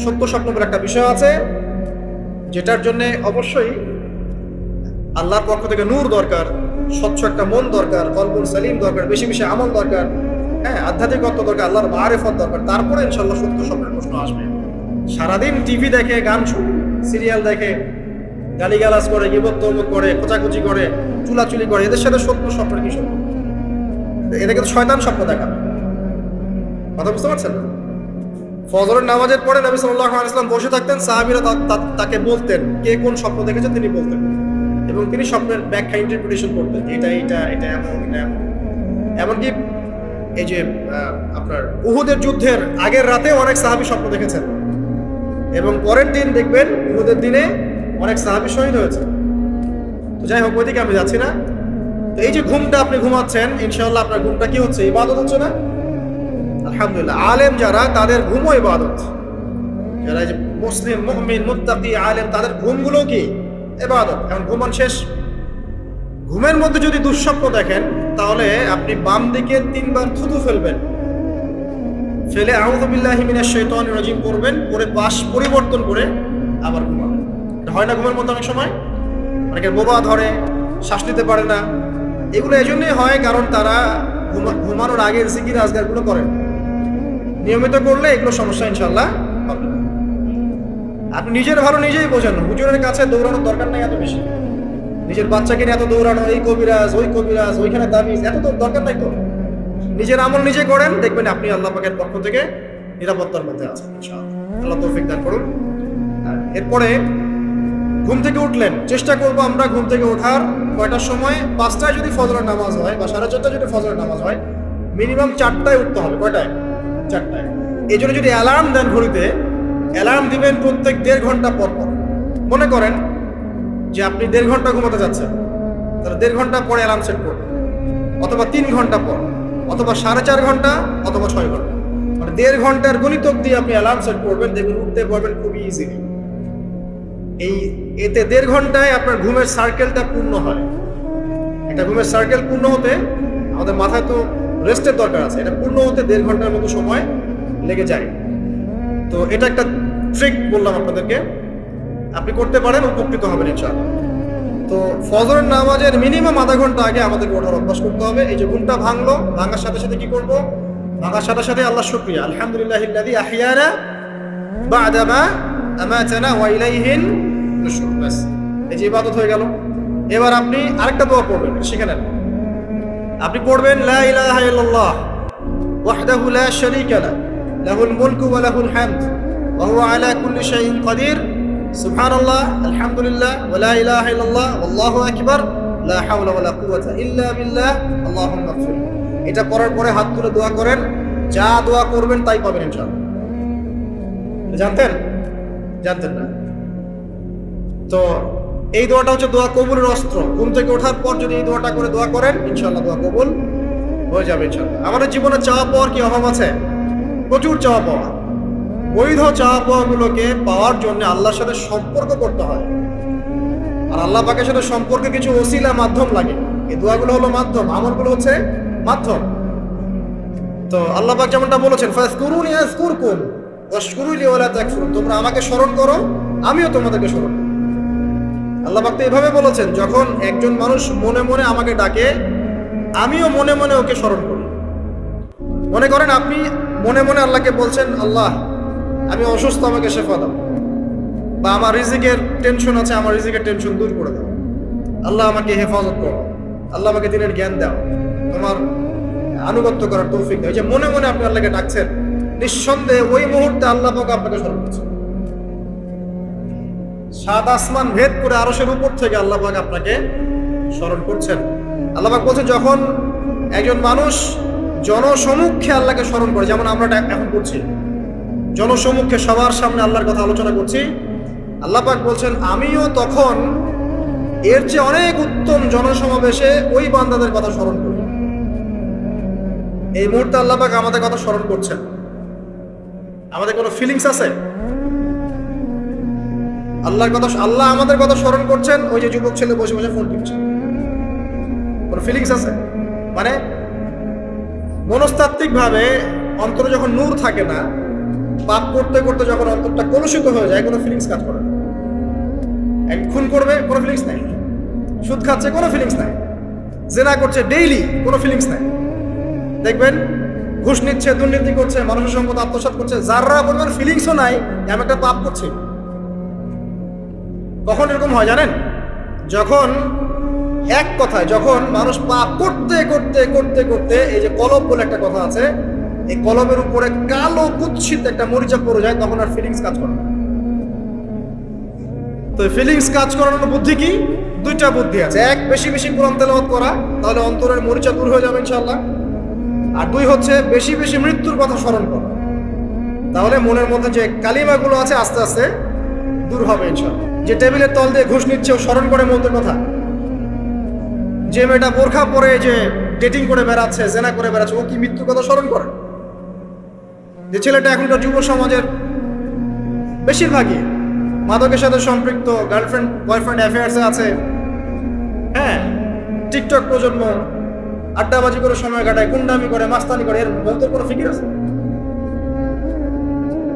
সত্য স্বপ্ন বলে একটা বিষয় আছে, যেটার জন্য অবশ্যই আল্লাহর পক্ষ থেকে নূর দরকার, স্বচ্ছ একটা মন দরকার, কলবুল সালিম দরকার, বেশি বেশি আমল দরকার, হ্যাঁ, আধ্যাত্মিকত্ব দরকার, আল্লাহর মারিফত দরকার। তারপরে ইনশাআল্লাহ সত্য স্বপ্নের প্রশ্ন আসবে। সারাদিন টিভি দেখে, গান সিরিয়াল দেখে, গালিগালাজ করে, গীবত তৌমুক করে, খোঁচাখুচি করে, চুলাচুলি করে, এদের সাথে সত্য স্বপ্নের কি সম্পর্ক? এদের কিন্তু শয়তান স্বপ্ন দেখাবে। কথা বুঝতে পারছেন? ফজরের নামাজের পরে নবী সাল্লাল্লাহু আলাইহি ওয়াসাল্লাম বসে থাকতেন, সাহাবীরা তাকে বলতেন কে কোন স্বপ্ন দেখেছে তিনি বলতেন, এবং তিনি স্বপ্নের ব্যাখ্যা ইন্টারপ্রিটেশন করতেন, এটা এটা এটা এমন এটা এমন। এমনকি এই যে আপনার উহুদের যুদ্ধের আগের রাতে অনেক সাহাবী স্বপ্ন দেখেছেন, এবং পরের দিন দেখবেন উহুদের দিনে অনেক সাহাবী শহীদ হয়েছে। তো যাই হোক, ওইদিকে আমি যাচ্ছি না। তো এই যে ঘুমটা আপনি ঘুমাচ্ছেন, ইনশাআল্লাহ আপনার ঘুমটা কি হচ্ছে? ইবাদত হচ্ছে না? আলহামদুলিল্লাহ। আলেম যারা, তাদের ঘুমও ইবাদত। যারা এই যে মুসলিম, মুমিন, মুত্তাকি, আলেম, তাদের ঘুমগুলো কি ইবাদত। এখন ঘুমান শেষ, ঘুমের মধ্যে যদি দুঃস্বপ্ন দেখেন, তাহলে আপনি বাম দিকে 3 বার থুতু ফেলবেন, ফেলে আউযু বিল্লাহি মিনাশ শাইতানির রাজিম পড়বেন, পরে পাশ পরিবর্তন করে আবার ঘুমাবেন। এটা হয় না ঘুমের মধ্যে অনেক সময়? অনেকের বোবা ধরে, শ্বাস নিতে পারে না। এগুলো এজন্যই হয় কারণ তারা ঘুমানোর আগে জিকির আজগারগুলো করেন। নিয়মিত করলে এগুলো সমস্যা ইনশাআল্লাহ হবে না। আপনি নিজের ভালো নিজেই বোঝেন, হুজুরের কাছে দৌড়ানোর দরকার নাই এত বেশি। নিজের বাচ্চাকে নিয়ে এত দৌড়ানো, এই কবিরাজ ওই কবিরাজ, ওইখানে তাবিজ, এত তো দরকার নাই তো। নিজের আমল নিজে করেন, দেখবেন আপনি আল্লাহ পাকের পক্ষ থেকে নিরাপত্তার মধ্যে আছেন ইনশাআল্লাহ। আল্লাহ তৌফিক দান করুন। এরপরে ঘুম থেকে উঠলেন, চেষ্টা করবো আমরা ঘুম থেকে ওঠার কয়টার সময়? 5টায় যদি ফজরের নামাজ হয় বা 4:30টায় যদি ফজরের নামাজ হয়, মিনিমাম 4টায় উঠতে হবে। কয়টায়? 4টায়। এই জন্য যদি অ্যালার্ম দেন ঘড়িতে, অ্যালার্ম দিবেন প্রত্যেক 1.5 ঘন্টা পর পর। মনে করেন যে আপনি 1.5 ঘন্টা ঘুমাতে যাচ্ছেন, তাহলে 1.5 ঘন্টা পরে অ্যালার্ম সেট করবেন, অথবা 3 ঘন্টা পর, অথবা 4.5 ঘন্টা, অথবা 6 ঘন্টা। মানে 1.5 ঘন্টার গণিতক দিয়ে আপনি অ্যালার্ম সেট করবেন, দেখবেন উঠতে পারবেন খুবই ইজিলি। এতে 1.5 ঘন্টায় আপনার ঘুমের সার্কেলটা পূর্ণ হয়। এটা ঘুমের সার্কেল পূর্ণ হতে আমাদের মাথায় তো রেস্টের দরকার আছে, এটা পূর্ণ হতে 1.5 ঘন্টার মতো সময় লেগে যায়। তো এটা একটা ট্রিক বললাম আপনাদেরকে, আপনি করতে পারেন, উপকৃত হবেন ইনশাআল্লাহ। তো ফজরের নামাজের মিনিমাম আধা ঘন্টা আগে আমাদেরকে ওঠার অভ্যাস করতে হবে। এই যে ঘুমটা ভাঙলো, ভাঙার সাথে সাথে কি করব? ভাঙার সাথে সাথে আল্লাহ শুকরিয়া, আলহামদুলিল্লাহিল্লাযী আহইয়ানা বা'দা মা আমাতানা ওয়া ইলাইহিন নুশুর। বাস, এই যে ইবাদত হয়ে গেল। এবার আপনি আরেকটা দোয়া পড়বেন, শিখে নেন। আপনি পড়বেন লা ইলাহা ইল্লাল্লাহ ওয়াহদাহু লা শারীকা লাহু লাহুল মুলকু ওয়া লাহুল হামদ ওয়া হুয়া আলা কুল্লি শাইইন কাদির সুবহানাল্লাহ আলহামদুলিল্লাহ ওয়া লা ইলাহা ইল্লাল্লাহ আল্লাহু আকবার লা হাওলা ওয়া লা কুওয়াতা ইল্লা বিল্লাহ আল্লাহুম্মা গফির। এটা পড়ার পরে হাত তুলে দোয়া করেন, যা দোয়া করবেন তাই পাবেন ইনশাআল্লাহ। জানতেন? জানতেন না? তো এই দোয়াটা হচ্ছে দোয়া কবুলের অস্ত্র। ঘুম থেকে ওঠার পর যদি এই দোয়াটা করে দোয়া করেন, ইনশাআল্লাহ দোয়া কবুল হয়ে যাবে ইনশাআল্লাহ। আমাদের জীবনে চাওয়া পাওয়ার কি অভাব আছে? প্রচুর চাওয়া পাওয়া। বৈধ চাওয়া পাওয়াগুলোকে পাওয়ার জন্য আল্লাহর সাথে সম্পর্ক করতে হয়। আর আল্লাহ পাকের সাথে সম্পর্কে কিছু ওসিলা মাধ্যম লাগে। এই দোয়াগুলো হলো মাধ্যম, আমলগুলো হচ্ছে মাধ্যম। তো আল্লাহ পাক যেমনটা বলেছেন, ফাযকুরুনি আযকুরকুম ওয়াশকুরুলি ওয়ালা তাকফুরুন, তোমরা আমাকে স্মরণ করো, আমিও তোমাদেরকে স্মরণ করব। আল্লাহ পাক তো এভাবে বলেছেন, যখন একজন মানুষ মনে মনে আমাকে ডাকে, আমিও মনে মনে ওকে স্মরণ করি। মনে করেন আপনি মনে মনে আল্লাহকে বলছেন, আল্লাহ আমি অসুস্থ, আমাকে শেফা দাও, বা আমার রিজিকের টেনশন আছে, আমার রিজিকের টেনশন দূর করে দাও, আল্লাহ আমাকে হেফাজত করো, আল্লাহ আমাকে দিনের জ্ঞান দাও, তোমার আনুগত্য করার তৌফিক দাও। এই যে মনে মনে আপনি আল্লাহকে ডাকছেন, নিঃসন্দেহে ওই মুহূর্তে আল্লাহ পাক আপনাকে স্মরণ করছেন। সাত আসমান ভেদ করে আরশের উপর থেকে আল্লাহ পাক আপনাকে স্মরণ করছেন। আল্লাহ পাক বলছেন, যখন একজন মানুষ জনসমক্ষে আল্লাহকে স্মরণ করে, যেমন আমরা এখন করছি, জনসমক্ষে সবার সামনে আল্লাহর কথা আলোচনা করছি, আল্লাহ পাক বলছেন আমিও তখন এর চেয়ে অনেক উত্তম জনসমাবেশে ওই বান্দাদের কথা স্মরণ করি। এই মুহূর্তে আল্লাহ পাক আমাদের কথা স্মরণ করছেন। আমাদের কোনো ফিলিংস আছে? আল্লাহ আমাদের কথা স্মরণ করছেন, ওই যে যুবক ছেলে বসে বসে ফোন টিপছে, কোনো ফিলিংস আছে? মানে মনস্তাত্ত্বিক ভাবে অন্তরে যখন নূর থাকে না, পাপ করতে করতে যখন অন্তরটা কলুষিত হয়ে যায়, কোনো ফিলিংস কাজ করে না। খুন করবে, কোনো ফিলিংস নাই। সুদ খাচ্ছে, কোনো ফিলিংস নাই। জেনা করছে ডেইলি, কোনো ফিলিংস নাই। দেখবেন ঘুষ নিচ্ছে, দুর্নীতি করছে, মানুষের সম্পদ আত্মসাৎ করছে, যারা পরিমাণ ফিলিংসও নাই আমি একটা পাপ করছি। কখন এরকম হয় জানেন? যখন এক কথায় যখন মানুষ পাপ করতে করতে করতে করতে, এই যে কলব বলে একটা কথা আছে, এই কলবের উপরে কালো কুৎসিত একটা মরিচা পড়ে যায়, তখন আর ফিলিংস কাজ করে না। তো ফিলিংস কাজ করানোর বুদ্ধি কি? দুইটা বুদ্ধি আছে। এক, বেশি বেশি কোরআন তেলাওয়াত করা, তাহলে অন্তরের মরিচা দূর হয়ে যাবে ইনশাআল্লাহ। আর দুই হচ্ছে বেশি বেশি মৃত্যুর কথা স্মরণ করা, তাহলে মনের মধ্যে যে কালিমাগুলো আছে আস্তে আস্তে দূর হবে ইনশাআল্লাহ। যে টেবিলের তল দিয়ে ঘুষ নিচ্ছে, ও স্মরণ করে মৌতের কথা। যে মেয়েটা বোরখা পরে যে ডেটিং করে বেড়াচ্ছে, জেনা করে বেড়াচ্ছে, ও কি মৃত্যুর কথা স্মরণ করে? যে ছেলেটা এখনকার যুব সমাজের বেশিরভাগই মাদকের সাথে সম্পৃক্ত, গার্লফ্রেন্ড বয়ফ্রেন্ড অ্যাফেয়ার্সে আছে, হ্যাঁ, টিকটক প্রজন্ম, আড্ডাবাজি করে সময় কাটায়, গুন্ডামি করে, মাস্তানি করে, এর মৌতের কোনো ফিকির আছে?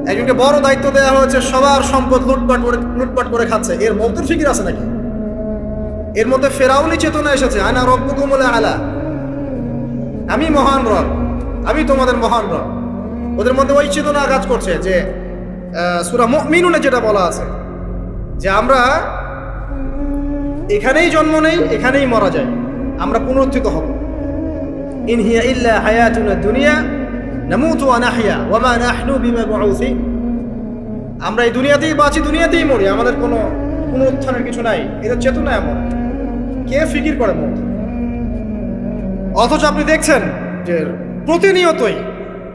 একজনকে বড় দায়িত্ব দেওয়া হয়েছে, সবার সম্পদ লুটপাট করে খাচ্ছে, এর মৌতের ফিকির আছে নাকি? এর মধ্যে ফেরাউনি চেতনা এসেছে, আনা রব্বুকুমুল আলা, আমি মহান রব, আমি তোমাদের মহান রব। ওদের মধ্যে ওই চেতনা কাজ করছে যে সূরা মুমিনুনে যেটা বলা আছে, যে আমরা এখানেই জন্ম নেই, এখানেই মারা যায়, আমরা পুনরুত্থিত হব। ইন হিয়া ইল্লা হায়াতুনা দুনিয়া নামুতু ওয়া নাহইয়া ওয়া মা নাহনু বিমাবউসিন, আমরা এই দুনিয়াতেই বাঁচি, দুনিয়াতেই মরি, আমাদের কোনো পুনরুত্থানের কিছু নাই। এটা চেতনা এমন, কে ফিকির করে মত? অথচ আপনি দেখছেন যে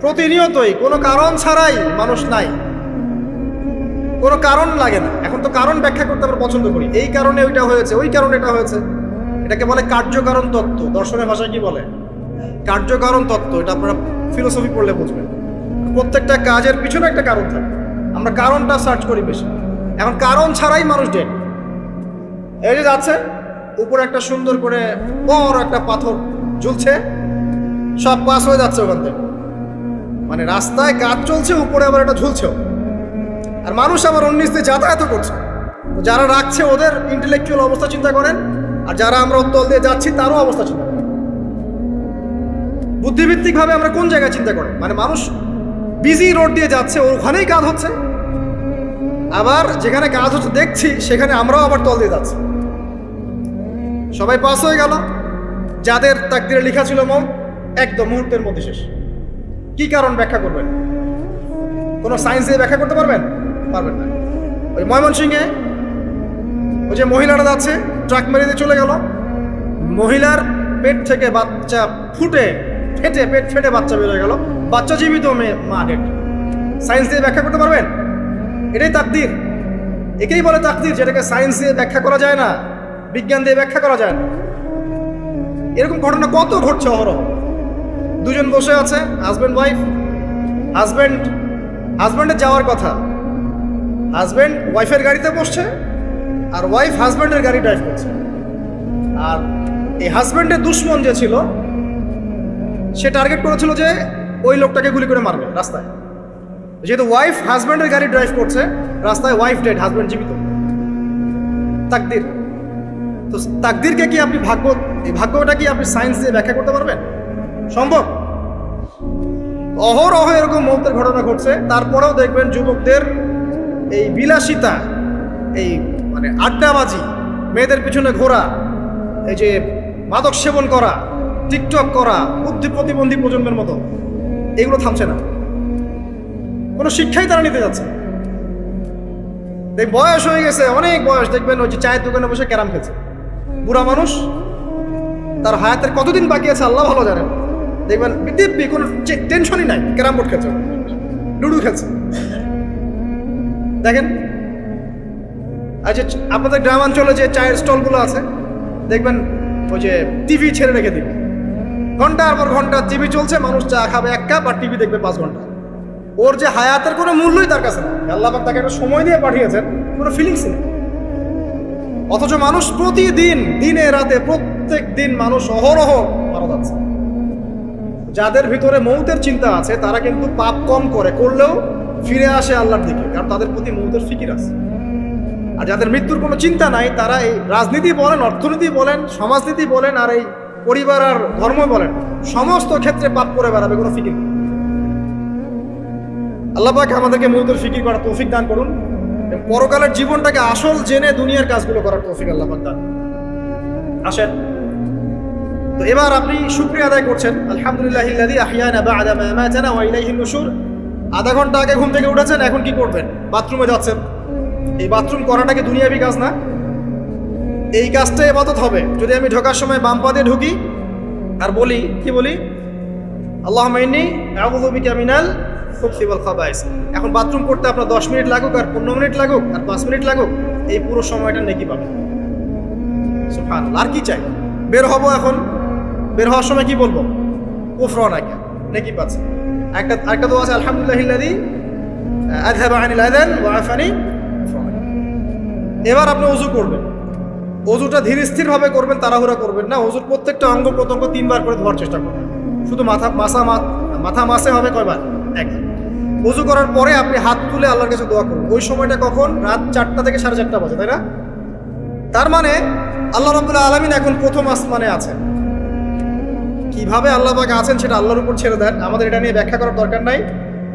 প্রতিনিয়তই কোনো কারণ ছাড়াই মানুষ নাই, কোনো কারণ লাগে না। এখন তো কারণ ব্যাখ্যা করতে আমরা পছন্দ করি, এই কারণে ওইটা হয়েছে, ওই কারণে এটা হয়েছে। এটাকে বলে কার্যকারণ তত্ত্ব, দর্শনের ভাষায় কি বলে? কার্যকারণ তত্ত্ব। এটা আপনারা ফিলোসফি পড়লে বুঝবেন। প্রত্যেকটা কাজের পিছনে একটা কারণ থাকে, আমরা কারণটা সার্চ করি বেশি। এখন কারণ ছাড়াই মানুষ ডেড। এই যে যাচ্ছে, উপরে একটা সুন্দর করে বড় একটা পাথর ঝুলছে, সব পাস হয়ে যাচ্ছে ওখান থেকে, মানে রাস্তায় কাজ চলছে, উপরে আবার এটা ঝুলছেও, আর মানুষ আবার 19 দিয়ে যাতায়াত করছে। যারা রাখছে ওদের ইন্টেলেকচুয়াল অবস্থা চিন্তা করেন, আর যারা আমরা তল দিয়ে যাচ্ছি তারও অবস্থা চিন্তা করেন। বুদ্ধিভিত্তিক ভাবে আমরা কোন জায়গায় চিন্তা করেন? মানে মানুষ বিজি রোড দিয়ে যাচ্ছে, ওখানেই কাজ হচ্ছে, আবার যেখানে কাজ হচ্ছে দেখছি সেখানে আমরাও আবার তল দিয়ে যাচ্ছি। সবাই পাস হয়ে গেল, যাদের তাকদিরে লেখা ছিল মৌত, একদম মুহূর্তের মধ্যে শেষ। কি কারণ ব্যাখ্যা করবেন? কোনো সায়েন্স দিয়ে ব্যাখ্যা করতে পারবেন? পারবেন না। ওই ময়মনসিংহে ওই যে মহিলাটা যাচ্ছে, ট্রাক মেরে দিয়ে চলে গেল, মহিলার পেট থেকে বাচ্চা পেট ফেটে বাচ্চা বেরোয় গেল, বাচ্চা জীবিত, মা ডেড। সায়েন্স দিয়ে ব্যাখ্যা করতে পারবেন? এটাই তাকদির, একেই বলে তাকদির, যেটাকে সায়েন্স দিয়ে ব্যাখ্যা করা যায় না, বিজ্ঞান দিয়ে ব্যাখ্যা করা যায় না। এরকম ঘটনা কত ঘটছে অহরহ। দুজন বসে আছে, হাজব্যান্ড ওয়াইফ, হাজব্যান্ড হাজব্যান্ডের যাওয়ার কথা, হাজব্যান্ড ওয়াইফের গাড়িতে বসছে আর ওয়াইফ হাজব্যান্ডের গাড়ি ড্রাইভ করছে। আর এই হাজব্যান্ডের দুশ্মন যে ছিল সে টার্গেট করেছিল যে ওই লোকটাকে গুলি করে মারবে রাস্তায়। যেহেতু ওয়াইফ হাজব্যান্ডের গাড়ি ড্রাইভ করছে, রাস্তায় ওয়াইফ ডেড, হাজব্যান্ড জীবিত। তাকদির। তো তাকদিরকে কি আপনি এই ভাগ্যটা কি আপনি সায়েন্স দিয়ে ব্যাখ্যা করতে পারবেন? সম্ভব? অহরহ এরকম মৌতের ঘটনা ঘটছে, তারপরেও দেখবেন যুবকদের এই বিলাসিতা, এই মানে আড্ডাবাজি, মেয়েদের পিছনে ঘোরা, এই যে মাদক সেবন করা, টিকটক করা, বুদ্ধি প্রতিবন্ধী প্রজন্মের মতো, এগুলো থামছে না। কোনো শিক্ষাই তারা নিতে যাচ্ছে। বয়স হয়ে গেছে, অনেক বয়স, দেখবেন ওই যে চায়ের দোকানে বসে ক্যারাম খেলছে। বুড়া মানুষ, তার হায়াতের কতদিন বাকি আছে আল্লাহ ভালো জানেন। দেখবেন দিব্যি কোনো টেনশনই নাই, ক্যারাম বোর্ড খেলছে, লুডু খেলছে। দেখেন আর যে আপনাদের গ্রামাঞ্চলে যে চায়ের স্টলগুলো আছে, দেখবেন ওই যে টিভি ছেড়ে রেখে দিবে, ঘন্টার পর ঘন্টা টিভি চলছে, মানুষ চা খাবে 1 কাপ আর টিভি দেখবে 5 ঘন্টা। ওর যে হায়াতের কোনো মূল্যই তার কাছে না। আল্লাহ পাক তাকে একটা সময় দিয়ে পাঠিয়েছেন, কোনো ফিলিংস নেই। অথচ মানুষ প্রতিদিন, দিনে রাতে, প্রত্যেক দিন মানুষ অহরহ মারা যাচ্ছে। যাদের ভিতরে মৌতের চিন্তা আছে তারা কিন্তু পাপ কম করলেও ফিরে আসে আল্লাহর দিকে, কারণ তাদের প্রতি মৌতের ফিকির আছে। আর যাদের মৃত্যুর কোনো চিন্তা নাই, তারা এই রাজনীতি বলেন, অর্থনীতি বলেন, সমাজনীতি বলেন, আর এই পরিবার আর ধর্ম বলেন, সমস্ত ক্ষেত্রে পাপ করে বেড়াবে, কোনো ফিকির নেই। আল্লাহ পাক আমাদেরকে মৌতের ফিকির করার তৌফিক দান করুন, পরকালের জীবনটাকে আসল জেনে দুনিয়ার কাজগুলো করার তৌফিক আল্লাহ পাক দান। আসেন, তো এবার আপনি শুকরিয়া আদায় করছেন, আলহামদুলিল্লাহিল্লাযী আহইয়ানা বা'দা মা আমাতানা ওয়া ইলাইহিন নুশুর। আধা ঘন্টা আগে ঘুম থেকে উঠেছেন, এখন কি করবেন? বাথরুমে যাচ্ছেন। এই বাথরুম করাটা কি দুনিয়াবি কাজ না? এই কাজটা ইবাদত হবে যদি আমি ঢোকার সময় বাম পা দিয়ে ঢুকি আর বলি, কি বলি? আল্লাহুম্মা ইন্নী আউযু বিকা মিনাল খুবসি ওয়াল খাবাইস। এখন বাথরুম করতে আপনার 10 মিনিট লাগুক আর 15 মিনিট লাগুক আর 5 মিনিট লাগুক, এই পুরো সময়টা নেকি পাবেন। সুবহানাল্লাহ। আর কি চাই? বের হব, এখন বের হওয়ার সময় কি বলবো? গুফরানাকা, নেকি পাচ্ছি। একটা দোয়া আছে, আলহামদুলিল্লাহিল্লাযী আযহাবা আনিল আযান ওয়া আফানি। এবার আপনি ওযু করবেন। ওযুটা ধীর স্থির ভাবে করবেন, তাড়াহুড়া করবেন না। ওযুর প্রত্যেকটা অঙ্গ প্রত্যঙ্গ 3 বার করে ধোয়ার চেষ্টা করবেন। শুধু মাথা মাসে হবে কয়বার? 1। ওযু করার পরে আপনি হাত তুলে আল্লাহর কাছে দোয়া করুন। ওই সময়টা কখন? রাত 4টা থেকে 4:30 বাজে, তাই না? তার মানে আল্লাহ রাব্বুল আলামিন এখন প্রথম আসমানে আছেন। কিভাবে আল্লাহ পাক আছেন সেটা আল্লাহর উপর ছেড়ে দেন, আমাদের এটা নিয়ে ব্যাখ্যা করার দরকার নাই,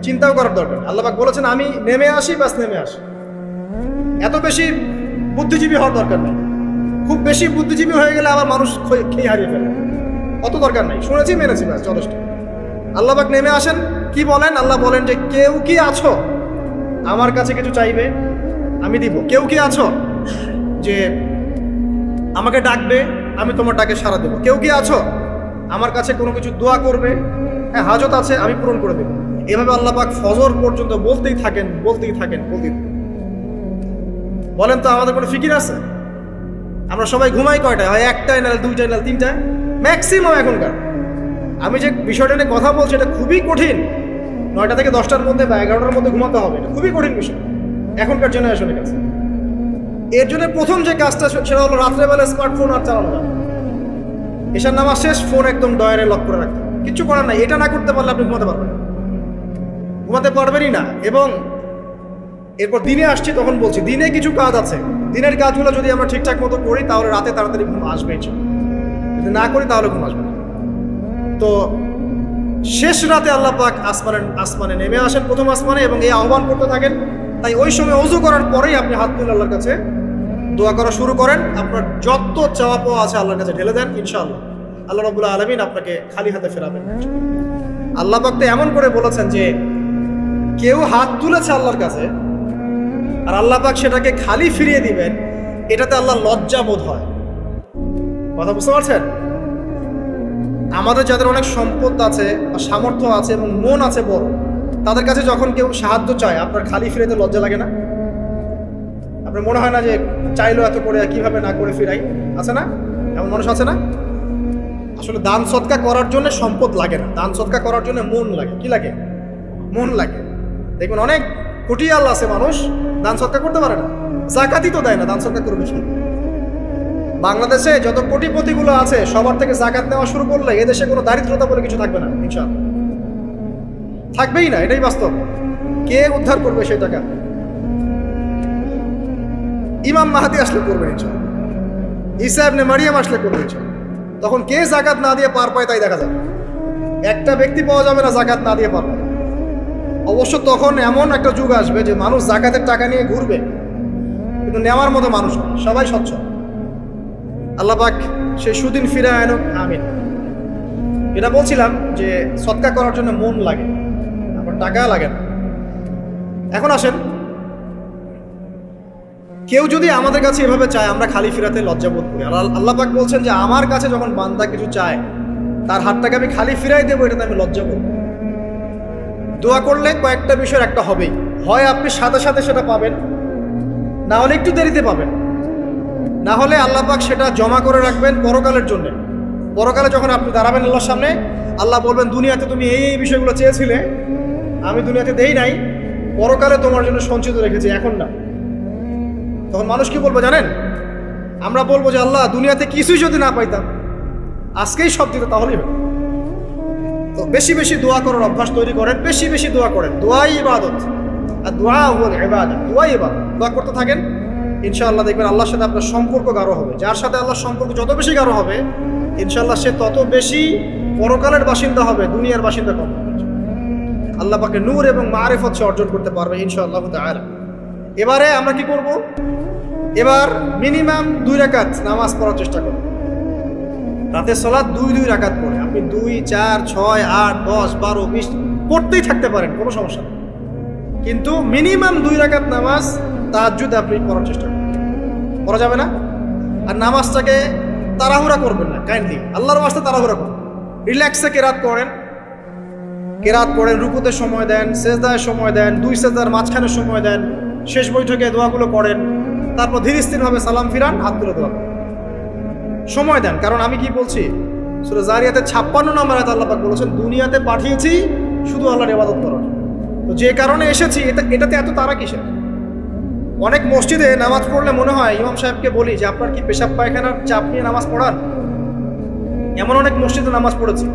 চিন্তাও করার দরকার। আল্লাহ পাক বলেছেন আমি নেমে আসি, বাস নেমে আসি। এত বেশি বুদ্ধিজীবী হওয়ার দরকার নেই। খুব বেশি বুদ্ধিজীবী হয়ে গেলে আবার মানুষ খেয়ে হারিয়ে ফেলে। অত দরকার নাই, শুনেছি মেনেছি, ব্যাস যথেষ্ট। আল্লাহ পাক নেমে আসেন, কি বলেন? আল্লাহ বলেন যে কেউ কি আছো আমার কাছে কিছু চাইবে, আমি দিব। কেউ কি আছো যে আমাকে ডাকবে, আমি তোমার ডাকে সাড়া দেবো? কেউ কি আছো আমার কাছে কোনো কিছু দোয়া করবে? হ্যাঁ, হাজত আছে, আমি পূরণ করে দেবো। এভাবে আল্লাহ পাক ফজর পর্যন্ত বলতেই থাকেন। বলেন তো আমাদের কোনো ফিকির আছে? আমরা সবাই ঘুমাই কয়টায়? হয় 1টায়, না 2টায়, না 3টায়, ম্যাক্সিমাম এখনকার। আমি যে বিষয়টা নিয়ে কথা বলছি এটা খুবই কঠিন। 9টা থেকে 10টার মধ্যে বা 11টার মধ্যে ঘুমাতে হবে, এটা খুবই কঠিন বিষয় এখনকার জেনারেশনের কাছে। এর জন্য প্রথম যে কাজটা সেটা হলো রাত্রেবেলা স্মার্টফোন আর চালানো যাবে। এশার নামাজ শেষ, ফোন একদম ডয়ারে লক করে রাখতে, কিচ্ছু করার নাই। এটা না করতে পারলে আপনি ঘুমাতে পারবেনই না। এবং এরপর দিনে আসছি, তখন বলছি দিনে কিছু কাজ আছে। দিনের কাজগুলো যদি আমরা ঠিকঠাক মতো করি তাহলে রাতে তাড়াতাড়ি ঘুম আসবে, যদি না করি তাহলে ঘুম আসবে। তো শেষ রাতে আল্লাহ পাক আসমানে নেমে আসেন, প্রথম আসমানে, এবং এই আহ্বান করতে থাকেন। তাই ওই সময় ওযু করার পরেই আপনি হাত তুলে আল্লাহর কাছে দোয়া করা শুরু করেন। আপনার যত চাওয়া পাওয়া আছে আল্লাহর কাছে ঢেলে দেন, ইনশাআল্লাহ আল্লাহ রাব্বুল আলামিন আপনাকে খালি হাতে ফেরাবেন। আল্লাহ পাক তো এমন করে বলেছেন যে কেউ হাত তুলেছে আল্লাহর কাছে আর আল্লাহ পাক সেটাকে খালি ফিরিয়ে দিবেন, এটাতে আল্লাহ লজ্জা বোধ হয়। কথা বুঝতে পারছেন? আমাদের যাদের অনেক সম্পদ আছে বা সামর্থ্য আছে এবং মন আছে বড়, তাদের কাছে যখন কেউ সাহায্য চায় আপনার খালি ফিরাইতে লজ্জা লাগে না? আপনার মনে হয় না যে চাইলো এত করে কিভাবে না করে ফিরাই? আছে না এমন মানুষ? আছে না? আসলে দান সদকা করার জন্য সম্পদ লাগে না, দান সদকা করার জন্য মন লাগে। কি লাগে? মন লাগে। দেখবেন অনেক কোটিয়াল আছে মানুষ, দান সৎকার করতে পারে না, জাকাতই তো দেয় না, দান সৎকার করবে কি? বাংলাদেশে যত কোটিপতিগুলো আছে সবার থেকে জাকাত নেওয়া শুরু করলে এদেশে কোনো দারিদ্রতা বলে কিছু থাকবে না, ইনশাআল্লাহ থাকবেই না, এটাই বাস্তব। কে উদ্ধার করবে সেই টাকা? ইমাম মাহাদি আসলে করবে ইনশাআল্লাহ, ঈসা ইবনে মারিয়াম আসলে করবে ইনশাআল্লাহ। তখন কে জাকাত না দিয়ে পার পায় তাই দেখা যাবে। একটা ব্যক্তি পাওয়া যাবে না জাকাত না দিয়ে পার পায়। অবশ্য তখন এমন একটা যুগ আসবে যে মানুষ জাকাতের টাকা নিয়ে ঘুরবে, কিন্তু নেওয়ার মতো মানুষ না, সবাই স্বচ্ছ। আল্লাহ পাক সেই সুদিন ফিরে আনুক, আমিন। এটা বলছিলাম যে সৎকার করার জন্য মন লাগে, আপনার টাকা লাগে না। এখন আসেন, কেউ যদি আমাদের কাছে এভাবে চায় আমরা খালি ফিরাতে লজ্জা বোধ করি। আল্লাহ পাক বলছেন যে আমার কাছে যখন বান্দা কিছু চায় তার হাতটাকে আমি খালি ফিরাই দেবো, এটাতে আমি লজ্জা করব। দোয়া করলে কয়েকটা বিষয়ের একটা হবেই, হয় আপনি সাথে সাথে সেটা পাবেন, না হলে একটু দেরিতে পাবেন, না হলে আল্লাহ পাক সেটা জমা করে রাখবেন পরকালের জন্য। পরকালে যখন আপনি দাঁড়াবেন আল্লাহর সামনে, আল্লাহ বলবেন দুনিয়াতে তুমি এই এই বিষয়গুলো চেয়েছিলে, আমি দুনিয়াতে দেই নাই, পরকালে তোমার জন্য সঞ্চিত রেখেছি, এখন না। তখন মানুষ কি বলবো জানেন? আমরা বলবো যে আল্লাহ দুনিয়াতে কিছুই যদি না পাইতাম, আজকেই সব দিত, তাহলেই হবে। তো বেশি বেশি দোয়া করার অভ্যাস তৈরি করেন, বেশি বেশি দোয়া করেন। দোয়াই ইবাদত, আর দোয়া হল ইবাদত, দোয়াই ইবাদত। দোয়া করতে থাকেন, ইনশাআল্লাহ দেখবেন আল্লাহর সাথে আপনার সম্পর্ক গাঢ় হবে। যার সাথে আল্লাহর সম্পর্ক যত বেশি গাঢ় হবে, ইনশাআল্লাহ সে তত বেশি পরকালের বাসিন্দা হবে, দুনিয়ার বাসিন্দা কম হবে। আল্লাহ পাকে নূর এবং মারিফত সে অর্জন করতে পারবে ইনশাআল্লাহ তাআলা। এবারে আমরা কি করব? এবার মিনিমাম 2 রাকাত নামাজ পড়ার চেষ্টা করব। রাতের সালাত 2 রাকাত পড়ে আপনি 2, 4, 6, 8, 10, 12, 20 পড়তেই থাকতে পারেন, কোনো সমস্যা নেই। কিন্তু মিনিমাম 2 রাকাত নামাজ তাহাজ্জুদ আপনি পড়ার চেষ্টা করুন। পড়া যাবে না? আর নামাজটাকে তাড়াহুড়া করবেন না, কাইন্ডলি আল্লাহর ওয়াস্তে তাড়াহুড়া করুন। রিল্যাক্সে কেরাত করেন, রুকুতে সময় দেন, সেজদায় সময় দেন, 2 সেজদার মাঝখানে সময় দেন, শেষ বৈঠকে দোয়াগুলো করেন, তারপর ধীর স্থিরভাবে সালাম ফিরান, হাত তুলে দোয়া করেন, সময় দেন। কারণ আমি কি বলছি, সূরা জারিয়াতে 56 নম্বর আয়াতে আল্লাহ পাক বলেছেন দুনিয়াতে পাঠিয়েছি শুধু আল্লাহর ইবাদত করার। তো যে কারণে এসেছি এটাতে এত তাড়া কিসের? অনেক মসজিদে নামাজ পড়লে মনে হয় ইমাম সাহেবকে বলি যে আপনার কি পেশাব পায়খানার চাপ নিয়ে নামাজ পড়ান? এমন অনেক মসজিদে নামাজ পড়েছি,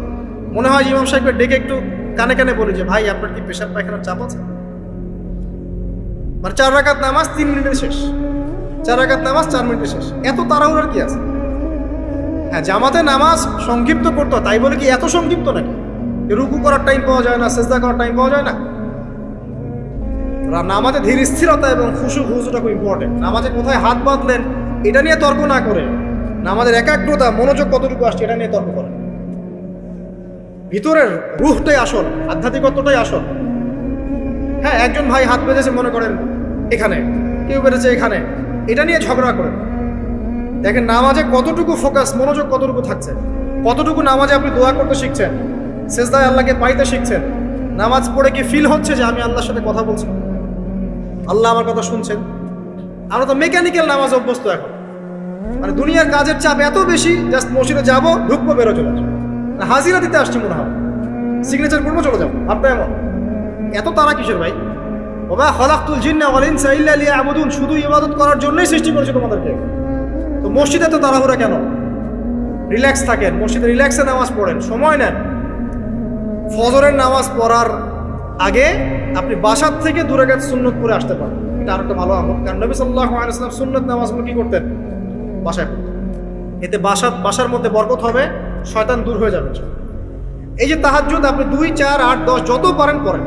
মনে হয় ইমাম সাহেবকে ডেকে একটু কানে কানে বলি যে ভাই আপনার কি পেশাব পায়খানার চাপ আছে? মানে 4 রাকাত নামাজ 3 মিনিটে শেষ, 4 রাকাত নামাজ 4 মিনিটে শেষ, এত তাড়াহুড়ার কি আছে? হ্যাঁ, জামাতে নামাজ সংক্ষিপ্ত করতো, তাই বলে কি এত সংক্ষিপ্ত নাকি? রুকু করার টাইম পাওয়া যায় না, সেজদা করার টাইম পাওয়া যায় না? নামাজে ধীর স্থিরতা এবং খুশুটা খুব ইম্পর্টেন্ট। নামাজে কোথায় হাত বাঁধলেন এটা নিয়ে তর্ক না করে, নামাজের একাগ্রতা, মনোযোগ কতটুকু আসছে এটা নিয়ে তর্ক করেন। ভিতরের রুহটাই আসল, আধ্যাত্মিকতাটাই আসল। হ্যাঁ, একজন ভাই হাত বেঁধেছে মনে করেন এখানে, কেউ বেঁধেছে এখানে, এটা নিয়ে ঝগড়া করেন। দেখেন নামাজে কতটুকু ফোকাস, মনোযোগ কতটুকু থাকছে, কতটুকু নামাজে আপনি দোয়া করতে শিখছেন, সেজদায় আল্লাহকে পাইতে শিখছেন। নামাজ পড়ে কি ফিল হচ্ছে যে আমি আল্লাহর সাথে কথা বলছি, আল্লাহ আমার কথা শুনছেন? আমরা তো মেকানিক্যাল নামাজ অভ্যস্ত এখন, মানে দুনিয়ার কাজের চাপ এত বেশি, জাস্ট মসজিদে যাবো, ঢুকবো, বেরো, চলে আসবো, হাজিরা দিতে আসছি মনে হয়, সিগনেচার করবো, চলে যাবো। আপনার এমন এত তারা কিসের ভাই? ওয়া খালাকতুল জিন্না ওয়াল ইনসা ইল্লা লিয়াবুদুন, শুধু ইবাদত করার জন্যই সৃষ্টি করেছে তোমাদেরকে। তো মসজিদে তো তাড়াহুড়া কেন? রিল্যাক্স থাকেন, মসজিদে রিল্যাক্সে নামাজ পড়েন, সময় নেন। ফজরের নামাজ পড়ার আগে আপনি বাসার থেকে 2 রাকাত সুন্নত পড়ে আসতে পারেন, এটা আরেকটা ভালো আমল। কারণ নবী সাল্লাল্লাহু আলাইহি ওয়াসাল্লাম সুন্নত নামাজগুলো কি করতেন? বাসায় পড়তেন। এতে বাসার মধ্যে বরকত হবে, শয়তান দূর হয়ে যাবে। এই যে তাহাজ্জুদ আপনি 2, 4, 8, 10 যত পারেন পড়েন,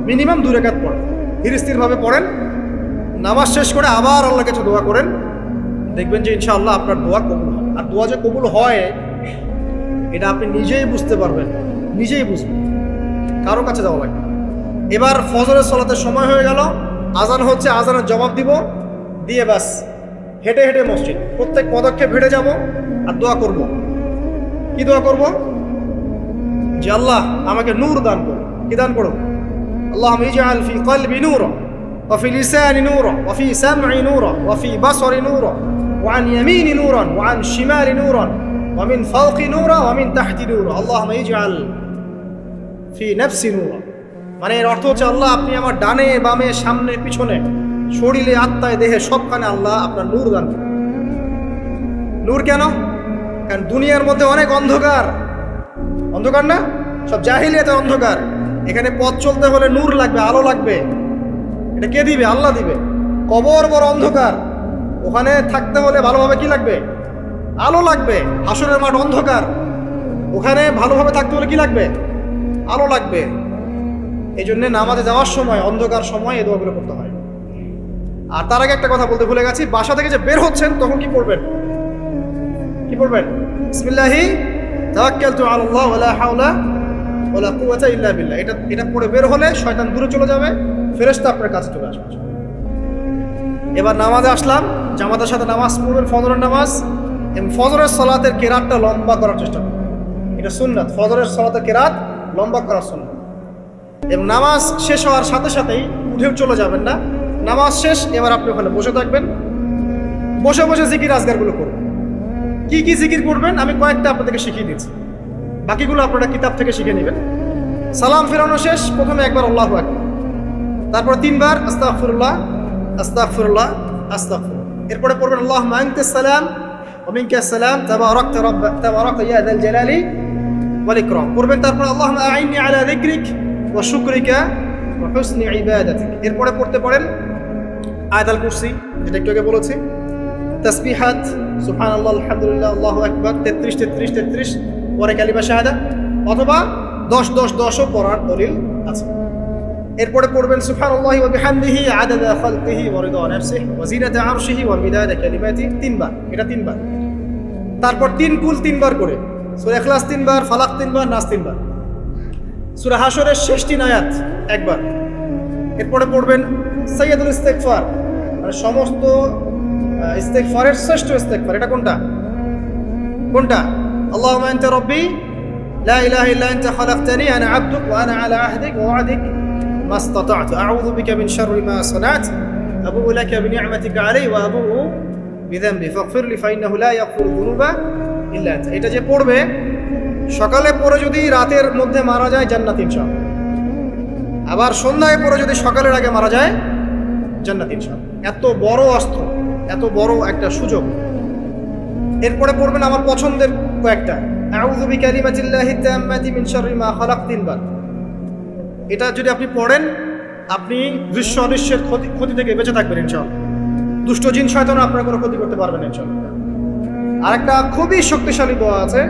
মিনিমাম 2 রাকাত পড়েন, ধীর স্থিরভাবে পড়েন। নামাজ শেষ করে আবার আল্লাহর কাছে দোয়া করেন, দেখবেন যে ইনশাআল্লাহ আপনার দোয়া কবুল হবে। আর দোয়া যে কবুল হয় এটা আপনি নিজেই বুঝতে পারবেন, নিজেই বুঝবেন, কারো কাছে যাওয়া লাগবে। এবার ফজরের সালাতের সময় হয়ে গেল, আজান হচ্ছে, আজানের জবাব দিয়ে ব্যাস হেঁটে হেঁটে মসজিদ, প্রত্যেক পদক্ষেপ হেঁটে যাব আর দোয়া করব। কি দোয়া করব? যে আল্লাহ আমাকে নূর দান করো। কি দান করো? আল্লাহুম্মা ইজআল ফি কলবি নূরা ওয়া ফি লিসানি নূরা ওয়া ফি সামঈ নূরা ওয়া ফি বাসরি নূরা ওয়া আন ইয়ামিনি নূরান ওয়া আন শিমালি নূরান ওয়া মিন ফাওকি নূরা ওয়া মিন তাহতি নূরা। আল্লাহুম্মা ইজআল ফি নাফসি নূরা মানে এর অর্থ হচ্ছে আল্লাহ আপনি আমার ডানে বামে সামনে পিছনে শরীরে আত্মায় দেহে সবখানে আল্লাহ আপনার নূর দান করুন। নূর কেন? কারণ দুনিয়ার মধ্যে অনেক অন্ধকার, অন্ধকার না, সব জাহিলিয়াতে অন্ধকার। এখানে পথ চলতে হলে নূর লাগবে, আলো লাগবে। এটা কে দিবে? আল্লাহ দিবে। কবর বড় অন্ধকার, ওখানে থাকতে হলে ভালোভাবে কি লাগবে? আলো লাগবে। হাসরের মাঠ অন্ধকার, ওখানে ভালোভাবে থাকতে হলে কি লাগবে? আলো লাগবে। এই জন্য নামাজে যাওয়ার সময় অন্ধকার সময় এই দোয়াগুলো করতে হয়। আর তার আগে একটা কথা বলতে ভুলে গেছি, বাসা থেকে যে বের হচ্ছেন তখন কি পড়বেন? কি পড়বেন? বিসমিল্লাহি তাওয়াক্কালতু আলাল্লাহ ওয়ালা হাওলা ওয়ালা কুওয়াতা ইল্লা বিল্লাহ। এটা পড়ে বের হলে শয়তান দূরে চলে যাবে, ফেরেশতা আপনার কাছে চলে আসবে। এবার নামাজে আসলাম, জামাতের সাথে নামাজ পড়বেন, ফজরের নামাজ, এবং ফজরের সালাতের কেরাতটা লম্বা করার চেষ্টা করবেন। এটা সুন্নাত, ফজরের সালাতের কেরাত লম্বা করার সুন্নাত। এবং নামাজ শেষ হওয়ার সাথে সাথেই উঠেও চলে যাবেন না। নামাজ শেষ, এবার আপনি ওখানে বসে থাকবেন, বসে বসে জিকির আজগারগুলো করবেন। কি কি জিকির করবেন আমি কয়েকটা আপনাদেরকে শিখিয়ে দিচ্ছি, বাকিগুলো আপনারা কিতাব থেকে শিখে নেবেন। সালাম ফেরানো শেষ, প্রথমে একবার আল্লাহু আকবার, তারপর 3 বার আস্তাগফিরুল্লাহ আস্তাগফিরুল্লাহ আস্তাগফিরুল্লাহ। এরপরে পড়বেন আল্লাহুম্মা আনতাস সালাম ওয়া মিনকাস সালাম তাবারাকতা ইয়া যাল জালালি ওয়াল ইকরাম পড়বেন। তারপর আল্লাহুম্মা আইন্নি আলা যিকরিক ওয়া শুকরিকা ওয়া হুসনি ইবাদাতিক। এরপরে পড়তে পারেন আয়াতুল কুরসি, যেটা একটু আগে বলেছি, তাসবিহাত সুবহানাল্লাহ আলহামদুলিল্লাহ আল্লাহু আকবার 33 পরে কালিমা শাহাদা, অথবা 10-10-10ও পড়ার দলিল আছে। এরপরে পড়বেন সুবহানাল্লাহি ওয়া বিহামদিহি আদাদা খালকিহি ওয়া রিদা নাফসিহি ওয়া জিনাতা আরশিহি ওয়া মিদাদা কালিমাতিহি 3 বার, এটা 3 বার। তারপর 3 কুল 3 বার করে, সূরা ইখলাস 3 বার, ফালাক 3 বার, নাস 3 বার, সূরা হাশরের শেষ 3 আয়াত একবার। এরপরে পড়বেন সাইয়্যিদুল ইস্তিগফার, মানে সমস্ত ইস্তিগফারের শ্রেষ্ঠ ইস্তিগফার। এটা কোনটা? আল্লাহুম্মা আনতা রাব্বি লা ইলাহা ইল্লা আনতা খালাকতানি আনা আবদুক ওয়া আনা আলা আহদিক ওয়া ওয়া'দিক মাসতাতা'তু আউযু বিকা মিন শাররি মা সানা'তু আবু'ু লাকা বিনি'মাতিকা আলাইয়া ওয়া আবু'ু বিযামবি ফাগফিরলি ফাইন্নাহু লা ইয়াগফিরু যুনুবা ইল্লা আনতা। এটা যে পড়বে সকালে পড়ে যদি রাতের মধ্যে মারা যায় জান্নাত ইনশাআল্লাহ, আবার সন্ধ্যায় পড়ে যদি সকালের আগে মারা যায় জান্নাত ইনশাআল্লাহ। এত বড় অস্ত্র, এত বড় একটা সুযোগ। এরপরে পড়বেন আমার পছন্দের কয়েকটা, আউযু বিকালিমাতিল্লাহি তাম্মাতি মিন শাররি মা খালাক 3 বার। এটা যদি আপনি পড়েন আপনি দৃশ্য অদৃশ্যের ক্ষতি থেকে বেঁচে থাকবেন ইনশাআল্লাহ। দুষ্ট জিন শয়তান আপনার কোনো ক্ষতি করতে পারবে না ইনশাআল্লাহ। আরেকটা খুবই শক্তিশালী দোয়া আছে,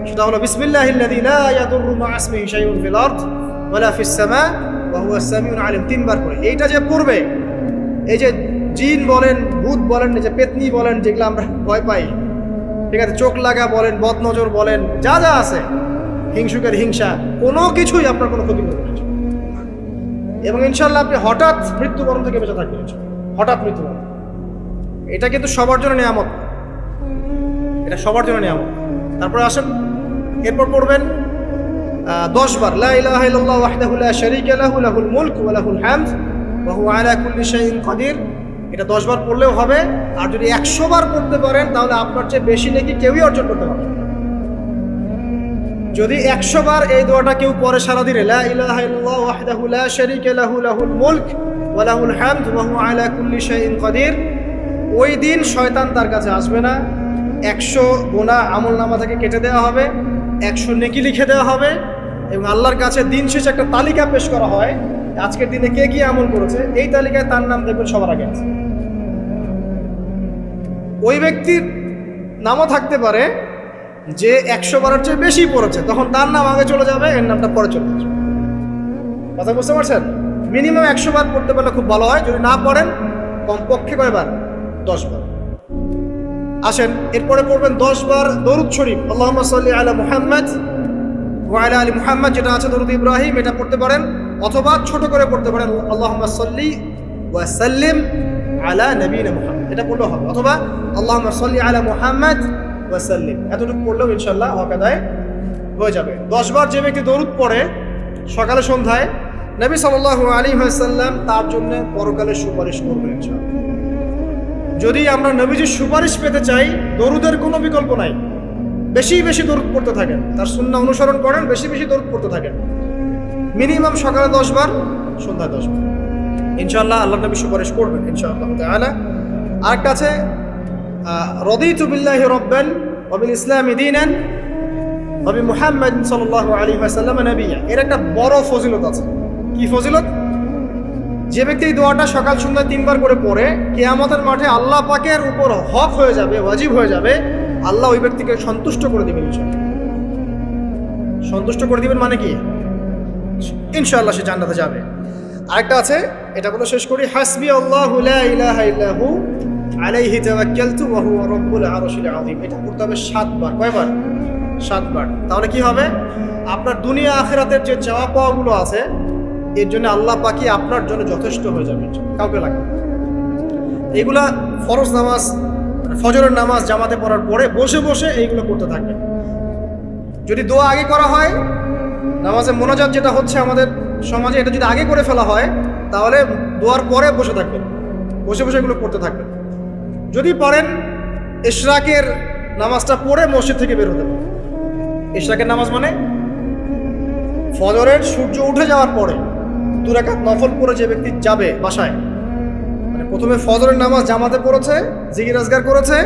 সেটা হলো বিসমিল্লাহিল্লাযী লা ইয়াদুররু মা ইসমিহি শাইউন ফিল আরদ ওয়ালা ফিস সামা ওয়া হুয়াস সামিউল আলিম 3 বার করে। এইটা যে পড়বে, এই যে জিন বলেন, ভূত বলেন, যে পেতনি বলেন, যেগুলো আমরা ভয় পাই, ঠিক আছে, চোখ লাগা বলেন, বদনজর বলেন, যা যা আছে, হিংসুকের হিংসা, কোনো কিছুই আপনার কোনো ক্ষতি করবে না। এবং ইনশাআল্লাহ আপনি হঠাৎ মৃত্যুবরণ থেকে বেঁচে থাকবেন, হঠাৎ মৃত্যুবরণ। এটা কিন্তু সবার জন্য নিয়ামত, এটা সবার জন্য নিয়ামত। তারপরে আসেন, এরপর পড়বেন 10 বার লা ইলাহা ইল্লাল্লাহ ওয়াহদাহু লা শারীকা লাহু লাহুল মুলকু ওয়া লাহুল হামদ ওয়া হুয়া আলা কুল্লি শাইইন কাদির। এটা 10 বার পড়লেও হবে। আর যদি 100 বার পড়তে পারেন তাহলে আপনার চেয়ে বেশি নাকি কেউই অর্জন করতে পারবে। যদি 100 বার এই দোয়াটা কেউ পড়ে সারাদিনে, লা ইলাহা ইল্লাল্লাহ ওয়াহদাহু লা শারীকা লাহু লাহুল মুলক ওয়া লাহুল হামদ ওয়া হুয়া আলা কুল্লি শাইইন কাদির, ওই দিন শয়তান তার কাছে আসবে না। 100 গুনাহ আমলনামা থেকে কেটে দেওয়া হবে, 100 নেকি লিখে দেওয়া হবে, এবং আল্লাহর কাছে দিন শেষে একটা তালিকা পেশ করা হয়, আজকের দিনে কে কি আমল করেছে, এই তালিকায় তার নাম দেখবেন সবার আগে আছে। ওই ব্যক্তির নামও থাকতে পারে যে 100 বারের চেয়ে বেশি পড়েছে, তখন তার নাম আগে চলে যাবে, এর নামটা পরে চলে আসবে। কথা বুঝতে পারছেন? মিনিমাম 100 বার পড়তে পারলে খুব ভালো হয়। যদি না পড়েন কমপক্ষে কয়বার? 10 বার। আসেন, এরপরে পড়বেন 10 বার দরুদ শরীফ, আল্লাহুম্মা সাল্লি আলা মুহাম্মাদ ওয়া আলা আলি মুহাম্মাদ, যেটা আছে দরুদ ইব্রাহিম, এটা পড়তে পারেন, অথবা ছোট করে পড়তে পারেন আল্লাহুম্মা সাল্লি ওয়া সাল্লিম আলা নবিয়িনা মুহাম্মদ, এটা পড়লেও হবে, অথবা আল্লাহুম্মা সাল্লি আলা মুহাম্মাদ ওয়া সাল্লিম, এতটুকু পড়লেও ইনশাআল্লাহ হক আদায় হয়ে যাবে। 10 বার যে ব্যক্তি দরুদ পড়ে সকালে সন্ধ্যায়, নবী সাল্লাল্লাহু আলাইহি ওয়াসাল্লাম তার জন্য পরকালে সুপারিশ করবেন ইনশাআল্লাহ। যদি আমরা নবীজির সুপারিশ পেতে চাই, দরুদের কোনো বিকল্প নাই। বেশি বেশি দরুদ পড়তে থাকেন, তার সুন্নাহ অনুসরণ করেন, বেশি বেশি দরুদ পড়তে থাকেন। মিনিমাম সকালে 10 বার, সন্ধ্যায় 10 বার। ইনশাআল্লাহ আল্লাহ নবী সুপারিশ করবেন ইনশাআল্লাহ তাআলা। আরেকটা আছে রাদিতু বিল্লাহি রাব্বান ওয়া বিল ইসলামি দীনান ওয়া বি মুহাম্মাদ সাল্লাল্লাহু আলাইহি ওয়াসাল্লাম নবিয়্যা। এর একটা বড় ফজিলত আছে। কি ফজিলত? যে ব্যক্তি এই দোয়াটা সকাল সন্ধ্যা 3 বার করে পড়ে, কিয়ামতের মাঠে আল্লাহ পাকের উপর হক হয়ে যাবে, ওয়াজিব হয়ে যাবে, আল্লাহ ওই ব্যক্তিকে সন্তুষ্ট করে দিবেন ইনশাআল্লাহ। সন্তুষ্ট করে দিবেন মানে কি? ইনশাআল্লাহ সে জান্নাতে যাবে। আরেকটা আছে, এটা বলে শেষ করি, হাসবি আল্লাহু লা ইলাহা ইল্লাহু আলাইহি তাওয়াক্কালতু ওয়া হুয়া রাব্বুল আরশিল আযীম। এটা পড়তে হবে 7 বার। কয়বার? 7 বার। তাহলে কি হবে? আপনার দুনিয়া আখিরাতের যে চাওয়া পাওয়াগুলো আছে, এর জন্য আল্লাহ পাকি আপনার জন্য যথেষ্ট হয়ে যাবে, কাউকে লাগবে। এইগুলা ফরজ নামাজ, ফজরের নামাজ জামাতে পড়ার পরে বসে বসে এইগুলো করতে থাকবেন। যদি দোয়া আগে করা হয়, নামাজে মোনাজাত যেটা হচ্ছে আমাদের সমাজে, এটা যদি আগে করে ফেলা হয়, তাহলে দোয়ার পরে বসে থাকবেন, বসে বসে এগুলো করতে থাকবেন। যদি পারেন ইশরাকের নামাজটা পড়ে মসজিদ থেকে বের হতে পারেন। ইশরাকের নামাজ মানে ফজরের সূর্য উঠে যাওয়ার পরে 2 রাকাত নফল পড়ে যে ব্যক্তি যাবে বাসায়, মানে প্রথমে ফজরের নামাজ জামাতে পড়েছে, জিকির আজগার করেছে,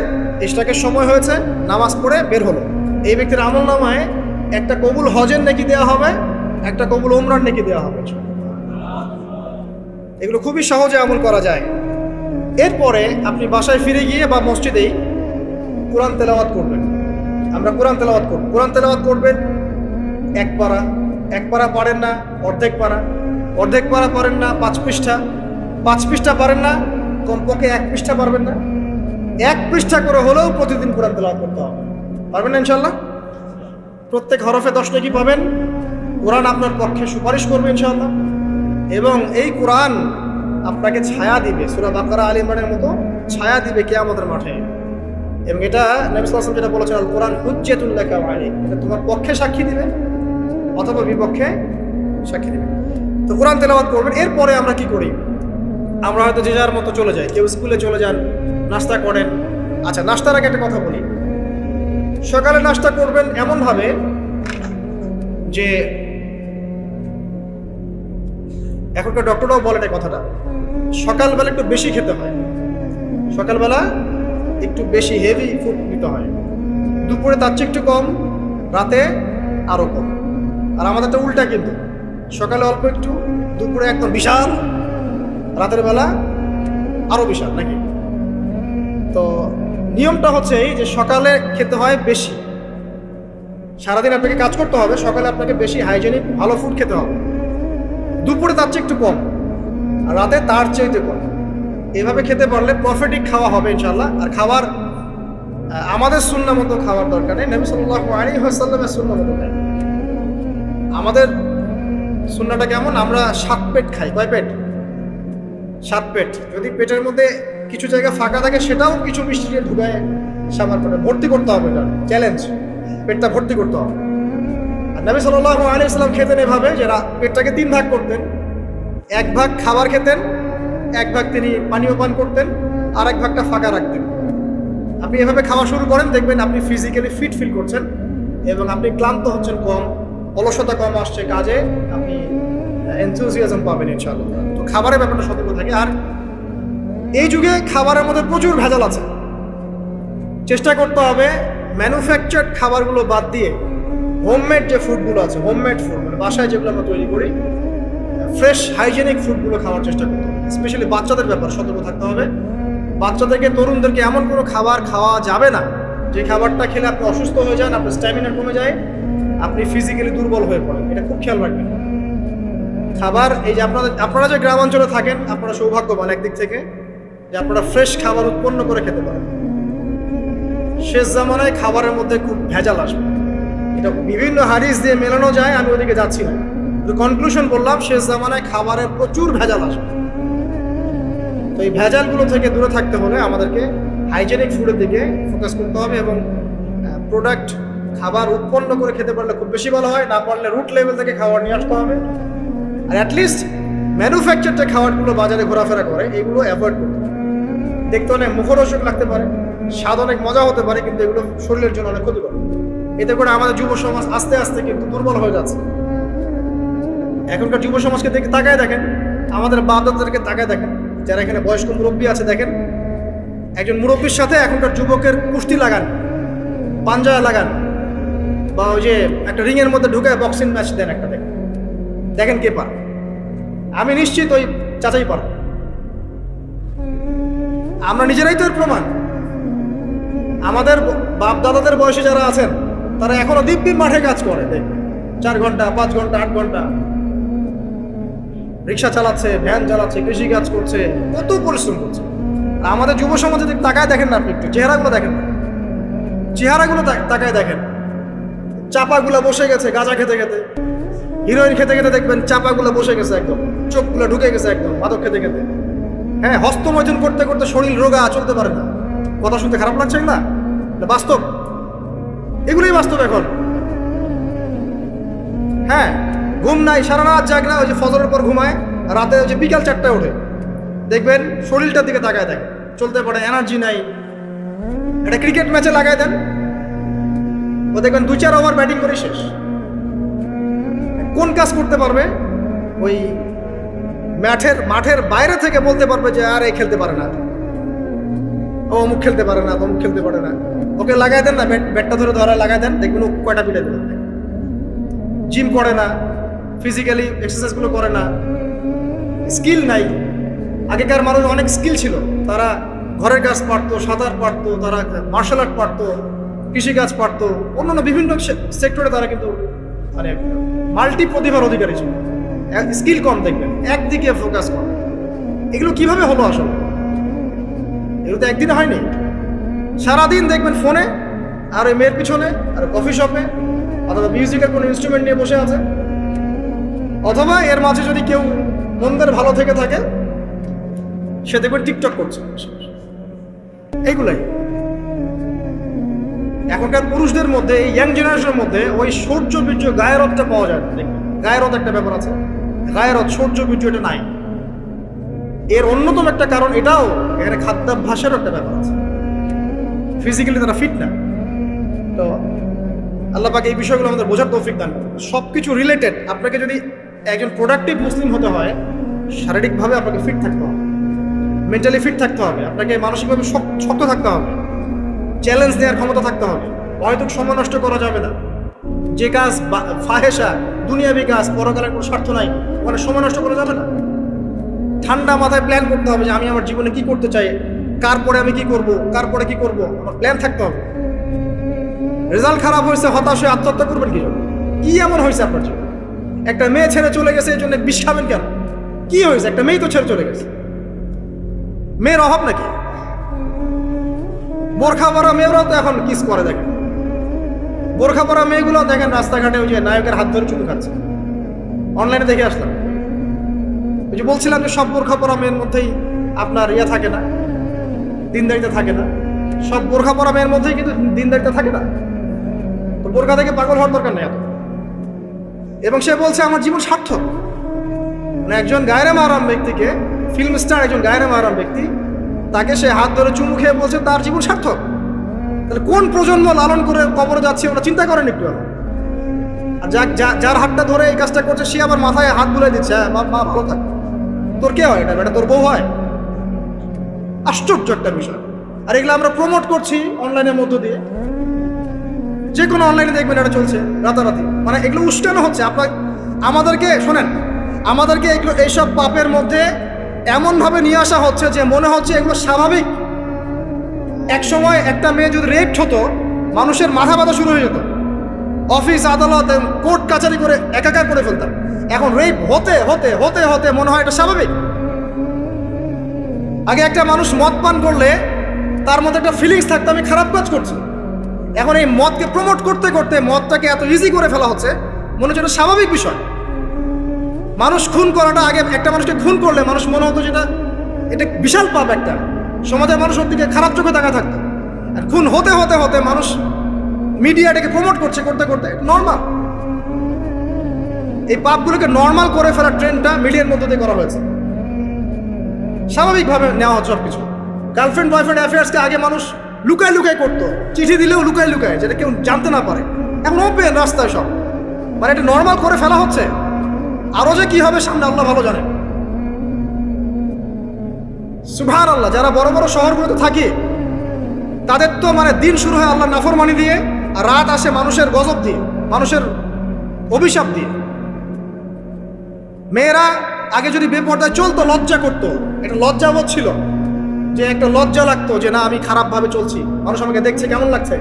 ইশরাকের সময় হয়েছে, নামাজ পড়ে বের হলো, এই ব্যক্তির আমল নামায় একটা কবুল হজের নেকি দেওয়া হবে, একটা কবুল উমরার নেকি দেওয়া হবে। এগুলো খুবই সহজে আমল করা যায়। এরপরে আপনি বাসায় ফিরে গিয়ে বা মসজিদেই কোরআন তেলাওয়াত করবেন। আমরা কোরআন তেলাওয়াত করব। কোরআন তেলাওয়াত করবেন 1 পারা, 1 পারা পারেন না অর্ধেক পারা, অর্ধেক পারা পারেন না 5 পৃষ্ঠা, 5 পৃষ্ঠা পারেন না কমপক্ষে 1 পৃষ্ঠা পারবেন না, 1 পৃষ্ঠা করে হলেও প্রতিদিন কোরআন তেলাওয়াত করতে হবে। পারবেন না ইনশাআল্লাহ? প্রত্যেক হরফে 10 নেকি পাবেন। কোরআন আপনার পক্ষে সুপারিশ করবে ইনশাআল্লাহ, এবং এই কোরআন আপনাকে ছায়া দিবে, সূরা বাকারা আলে ইমরানের মতো ছায়া দিবে কিয়ামতের মাঠে। এবং এটা নবী সাল্লাল্লাহু আলাইহি ওয়াসাল্লাম যেটা বলেছেন, আল কোরআন হুজ্জাতুল লাকা ওয়া আলাইক, এটা তোমার পক্ষে সাক্ষী দিবে অথবা বিপক্ষে সাক্ষী দিবে। তো কোরআন তেলাওয়াত করবেন। এরপরে আমরা কি করি? আমরা হয়তো যে যার মতো চলে যাই, কেউ স্কুলে চলে যান, নাস্তা করেন। আচ্ছা, নাস্তার আগে একটা কথা বলি। সকালে নাস্তা করবেন এমনভাবে যে, এখনকার ডক্টররাও বলেন এই কথাটা, সকালবেলা একটু বেশি খেতে হয়, সকালবেলা একটু বেশি হেভি ফুড নিতে হয়, দুপুরে তার চেয়ে একটু কম, রাতে আরও কম। আর আমাদেরটা উল্টা, কিন্তু সকালে অল্প একটু, দুপুরে একদম বিশাল, রাতের বেলা আরও বিশাল, নাকি? তো নিয়মটা হচ্ছে এই যে সকালে খেতে হয় বেশি, সারাদিন আপনাকে কাজ করতে হবে, সকালে আপনাকে বেশি হাইজেনিক ভালো ফুড খেতে হবে, দুপুরে তার চেয়ে একটু কম, আর রাতে তার চেয়ে কম। এভাবে খেতে পারলে প্রফিটিক খাওয়া হবে ইনশাআল্লাহ। আর খাবার আমাদের সুন্নাহ মতো খাওয়ার দরকার নেই, নবী সাল্লাল্লাহু আলাইহি ওয়াসাল্লামের সুন্নাহ মতো খাই। আমাদের সুন্নাহটা কেমন? আমরা 7 পেট খাই। কয় পেট? 7 পেট। যদি পেটের মধ্যে কিছু জায়গা ফাঁকা থাকে, সেটাও কিছু মিষ্টি দিয়ে ঢুকায় সামার পেটে ভর্তি করতে হবে। এটা চ্যালেঞ্জ, পেটটা ভর্তি করতে হবে। আর নবী সাল্লাল্লাহু আলাইহি ওয়াসাল্লাম খেতেন এভাবে যে পেটটাকে 3 ভাগ করতেন। 1 ভাগ খাবার খেতেন, 1 ভাগ তিনি পানীয় পান করতেন, আর 1 ভাগটা ফাঁকা রাখতেন। আপনি এভাবে খাওয়া শুরু করেন, দেখবেন আপনি ফিজিক্যালি ফিট ফিল করছেন এবং আপনি ক্লান্ত হচ্ছেন কম, অলসতা কম আসছে কাজে, আপনি এনথুজিয়াজম পাবেন ইনশাআল্লাহ। তো খাবারের ব্যাপারটা সতর্ক থাকে। আর এই যুগে খাবারের মধ্যে প্রচুর ভেজাল আছে। চেষ্টা করতে হবে ম্যানুফ্যাকচার্ড খাবারগুলো বাদ দিয়ে হোমমেড যে ফুডগুলো আছে, হোমমেড ফুড মানে বাসায় যেগুলো আমরা তৈরি করি, ফ্রেশ হাইজেনিক ফুডগুলো খাওয়ার চেষ্টা করতে হবে। স্পেশালি বাচ্চাদের ব্যাপার সতর্ক থাকতে হবে। বাচ্চাদেরকে, তরুণদেরকে এমন কোনো খাবার খাওয়া যাবে না যে খাবারটা খেলে আপনি অসুস্থ হয়ে যান, আপনার স্ট্যামিনা কমে যায়, আপনি ফিজিক্যালি দুর্বল হয়ে পড়েন। এটা খুব খেয়াল রাখবেন। খাবার, এই যে আপনারা যে গ্রামাঞ্চলে থাকেন, আপনারা সৌভাগ্যবান একদিক থেকে যে আপনারা ফ্রেশ খাবার উৎপন্ন করে খেতে পারেন। শেষ জামানায় খাবারের মধ্যে খুব ভেজাল আসবে, এটা বিভিন্ন হাদিস দিয়ে মেলানো যায়, আমি ওদিকে যাচ্ছি না। কনক্লুশন বললাম, শেষ জামানায় খাবারের প্রচুর ভেজাল আসবে। তো এই ভেজালগুলো থেকে দূরে থাকতে হলে আমাদেরকে হাইজেনিক ফুডের দিকে ফোকাস করতে হবে এবং প্রোডাক্ট খাবার উৎপন্ন করে খেতে পারলে খুব বেশি ভালো হয়। না পারলে রুট লেভেল থেকে খাবার নিয়ে আসতে হবে। আর অ্যাটলিস্ট ম্যানুফ্যাকচার যে খাবারগুলো বাজারে ঘোরাফেরা করে, এগুলো অ্যাভয়েড করতে হবে। দেখতে অনেক মুখরোচক লাগতে পারে, স্বাদ অনেক মজা হতে পারে, কিন্তু এগুলো শরীরের জন্য অনেক ক্ষতিকর। এতে করে আমাদের যুব সমাজ আস্তে আস্তে কিন্তু দুর্বল হয়ে যাচ্ছে। এখনকার যুব সমাজকে দেখে তাকায় দেখেন, আমাদের বাপ-দাদাদেরকে তাকায় দেখেন, যারা এখানে বয়স্ক মুরব্বী আছে দেখেন, একজন মুরব্বীর সাথে এখনকার যুবকের কুস্তি লাগান, পাঞ্জা লাগান, বা ওই যে একটা রিংয়ের মধ্যে ঢুকে বক্সিং ম্যাচ দেন একটা, দেখেন দেখেন কে পারে। আমি নিশ্চিত ওই চাচাই পারে। আমরা নিজেরাই তো এর প্রমাণ। আমাদের বাপ দাদাদের বয়সে যারা আছেন তারা এখনো দিব্যি মাঠে কাজ করে, দেখবেন 4 ঘন্টা 5 ঘন্টা 8 ঘন্টা রিক্সা চালাচ্ছে, ভ্যান চালাচ্ছে, কৃষি কাজ করছে, কত পরিশ্রম করছে। আর আমাদের যুব সমাজে তাকায় দেখেন না আপনি, একটু চেহারাগুলো দেখেন না, চেহারাগুলো তাকায় দেখেন, চাপাগুলো বসে গেছে গাঁজা খেতে খেতে, হিরোইন খেতে খেতে দেখবেন চাপাগুলো বসে গেছে একদম, চোখগুলো ঢুকে গেছে একদম মাদক খেতে খেতে। হ্যাঁ, হস্তমৈথুন করতে করতে শরীর রোগা, চলতে পারে না। কথা শুনতে খারাপ লাগছে না? বাস্তব, এগুলোই বাস্তব এখন। হ্যাঁ, ঘুম নাই, সারা রাত জাগ না, ওই যে ফজরের পর ঘুমায়, রাতে ওই যে বিকাল 4টায় ওঠে, দেখবেন শরীরটার দিকে তাকায় দেখেন, চলতে পারে, এনার্জি নাই। একটা ক্রিকেট ম্যাচে লাগাই দেন, ও দেখবেন 2-4 ওভার ব্যাটিং করে শেষ। কোন কাজ করতে পারবে? ওই মাঠের বাইরে থেকে বলতে পারবে যে আর এই খেলতে পারে না, ও অমুক খেলতে পারে না, অমুক খেলতে পারে না। ওকে লাগাই দেন না, ব্যাটটা ধরে লাগাই দেন, দেখবেন ও কয়টা পিঠে দেবেন। জিম করে না, ফিজিক্যালি এক্সারসাইজগুলো করে না, স্কিল নাই। আগেকার মানুষ অনেক স্কিল ছিল, তারা ঘরের কাজ পারতো, সাঁতার পারতো, তারা মার্শাল আর্ট পারতো, কৃষিকাজ পারতো, অন্যান্য বিভিন্ন সেক্টরে তারা কিন্তু মানে মাল্টি প্রতিভার অধিকারী ছিল। স্কিল কম, দেখবেন একদিকে ফোকাস কম। এগুলো কিভাবে হলো আসলে? এগুলো তো একদিনে হয়নি। সারাদিন দেখবেন ফোনে, আর ওই মেয়ের পিছনে, আর কফি শপে, অথবা মিউজিকের কোনো ইনস্ট্রুমেন্ট নিয়ে বসে আছে, অথবা এর মাঝে যদি কেউ মন্দের ভালো থেকে থাকে সে দেখবেন টিকটক করছে। এইগুলাই এখনকার পুরুষদের মধ্যে, এই ইয়াং জেনারেশনের মধ্যে ওই সৌর্য বীর্য গায়রতটা পাওয়া যায় না। দেখবেন গায়রত একটা ব্যাপার আছে, গায়রত সৌর্য বীর্য এটা নাই। এর অন্যতম একটা কারণ এটাও, এখানে খাদ্যাভ্যাসেরও একটা ব্যাপার আছে, ফিজিক্যালি তারা ফিট না। তো আল্লাহ পাক এই বিষয়গুলো আমাদের বোঝার তৌফিক দান করুন। সব কিছু রিলেটেড। আপনাকে যদি একজন প্রোডাক্টিভ মুসলিম হতে হয়, শারীরিকভাবে আপনাকে ফিট থাকতে হবে, মেন্টালি ফিট থাকতে হবে, আপনাকে মানসিকভাবে শক্ত থাকতে হবে, চ্যালেঞ্জ নেওয়ার ক্ষমতা থাকতে হবে, হয়তো সময় নষ্ট করা যাবে না। যে কাজ ফাহেসা, দুনিয়াবি কাজ, পরকালের কোনো স্বার্থ নাই, ওখানে সময় নষ্ট করা যাবে না। ঠান্ডা মাথায় প্ল্যান করতে হবে যে আমি আমার জীবনে কি করতে চাই, কার পরে আমি কি করব, কার পরে কি করব, আমার প্ল্যান থাকতে হবে। রেজাল্ট খারাপ হয়েছে, হতাশ হয়ে আত্মহত্যা করবেন কি জন্য? কি এমন হয়েছে আপনার জীবনে? একটা মেয়ে ছেড়ে চলে গেছে, এই জন্য বিষ খাবেন কেন? কি হয়েছে? একটা মেয়ে তো ছেড়ে চলে গেছে, মেয়ের অভাব নাকি? বোরখা পরা মেয়েরাও তো এখন কিস করে, দেখেন বোরখা পরা মেয়েগুলো দেখেন রাস্তাঘাটে ওই যে নায়কের হাত ধরে চুমু খাচ্ছে। অনলাইনে দেখে আসলাম, ওই যে বলছিলাম যে সব বোরখা পরা মেয়ের মধ্যেই আপনার ইয়ে থাকে না, দিনদারিতা থাকে না। সব বোরখা পরা মেয়ের মধ্যেই কিন্তু দিনদারিতা থাকে না। তো বোরখা থেকে পাগল হওয়ার দরকার নেই এত। এবং সে বলছে আমার জীবন সার্থক। মানে একজন গায়রে মাহরাম ব্যক্তিকে, ফিল্ম স্টার একজন গায়রে মাহরাম ব্যক্তি, তাকে সে হাত ধরে চুমু খেয়ে বলছে তার জীবন সার্থক। তাহলে কোন প্রজন্ম লালন করে কবরে যাচ্ছে ওরা চিন্তা করেন একটু? আর যার হাতটা ধরে এই কাজটা করছে সে আবার মাথায় হাত বুলাই দিচ্ছে, হ্যাঁ মা ভালো থাক। তোর কে হয় এটা? তোর বউ হয়? আশ্চর্য একটা বিষয়। আর এগুলো আমরা প্রমোট করছি অনলাইনের মধ্য দিয়ে, যে কোনো অনলাইনে দেখবেন এটা চলছে রাতারাতি। মানে এগুলো উস্কানো হচ্ছে আমাদেরকে। শোনেন, আমাদেরকে এগুলো এইসব পাপের মধ্যে এমনভাবে নিয়ে আসা হচ্ছে যে মনে হচ্ছে এগুলো স্বাভাবিক। এক সময় একটা মেয়ে যদি রেপড হতো, মানুষের মাথা ব্যথা শুরু হয়ে যেত, অফিস আদালত কোর্ট কাচারি করে একাকার করে ফেলতাম। এখন রেপ হতে হতে হতে হতে মনে হয় এটা স্বাভাবিক। আগে একটা মানুষ মদ পান করলে তার মধ্যে একটা ফিলিংস থাকতো আমি খারাপ কাজ করছি। এখন এই মদকে প্রমোট করতে করতে মদটাকে এত ইজি করে ফেলা হচ্ছে, মনে হচ্ছে এটা স্বাভাবিক বিষয়। মানুষ খুন করাটা, আগে একটা মানুষকে খুন করলে মানুষ মনে হতো যেটা এটা বিশাল পাপ, একটা সমাজের মানুষ ওর দিকে খারাপ চোখে তাকা থাকতো। আর খুন হতে হতে হতে মানুষ মিডিয়া এটাকে প্রমোট করছে, করতে করতে নর্মাল। এই পাপগুলোকে নর্মাল করে ফেলার ট্রেন্ডটা মিডিয়ার মধ্যে দিয়ে করা হয়েছে, স্বাভাবিকভাবে নেওয়া হচ্ছে সবকিছু। গার্লফ্রেন্ড বয়ফ্রেন্ড অ্যাফেয়ার্সকে আগে মানুষ লুকায় লুকায় করতো, চিঠি দিলেও লুকায় লুকায়, যেটা কেউ জানতে না পারে। এখন ওপেন রাস্তায় সব, মানে এটা নর্মাল করে ফেলা হচ্ছে। আরো যে কি হবে সামনে আল্লাহ ভালো জানেন। সুবহানাল্লাহ। যারা বড় বড় শহরগুলোতে থাকে তাদের তো মানে দিন শুরু হয় আল্লাহর নাফরমানি দিয়ে, আর রাত আসে মানুষের গজব দিয়ে, মানুষের অভিশাপ দিয়ে। মেয়েরা আগে যদি বেপর্দায় চলতো লজ্জা করতো, এটা লজ্জাবোধ ছিল, যে একটা লজ্জা লাগতো যে না আমি খারাপ ভাবে চলছি, মানুষ আমাকে দেখছে কেমন লাগছে।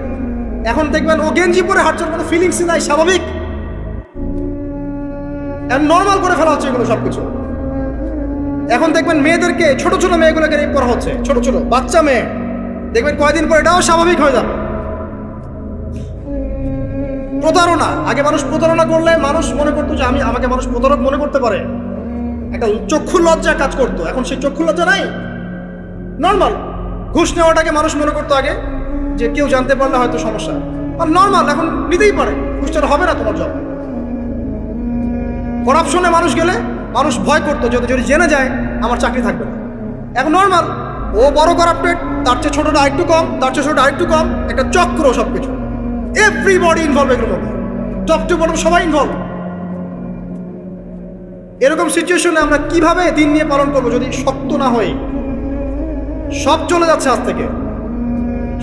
এখন দেখবেন ও গেঞ্জি পরে হাঁটছে, কোনো ফিলিংসই নাই, স্বাভাবিক, নর্মাল করে ফেলা হচ্ছে এগুলো সবকিছু। এখন দেখবেন মেয়েদেরকে, ছোট ছোট মেয়েগুলোকে রেপ করা হচ্ছে, ছোট ছোট বাচ্চা মেয়ে, দেখবেন কয়েকদিন পর এটাও স্বাভাবিক হয়ে যাবে। প্রতারণা, আগে মানুষ প্রতারণা করলে মানুষ মনে করতো যে আমাকে মানুষ প্রতারক মনে করতে পারে, একটা চক্ষু লজ্জা কাজ করতো। এখন সেই চক্ষু লজ্জা নাই, নর্মাল। ঘুষ নেওয়াটাকে মানুষ মনে করতো আগে যে কেউ জানতে পারলে হয়তো সমস্যা, আর নর্মাল এখন নিতেই পারে, ঘুষটা হবে না তোমার জব। করাপশনে মানুষ গেলে মানুষ ভয় করতো যদি জেনে যায় আমার চাকরি থাকবে না। এখন নর্মাল, ও বড় করাপ্টেড, তার চেয়ে ছোটটা আরেকটু কম, তার চেয়ে ছোটটা আরেকটু কম, একটা চক্র সবকিছু। এভরিবডি ইনভলভ এগুলোর মধ্যে, টপ টু বটম সবাই ইনভলভ। এরকম সিচুয়েশনে আমরা কিভাবে দিন নিয়ে পালন করবো যদি শক্ত না হই? সব চলে যাচ্ছে আজ থেকে,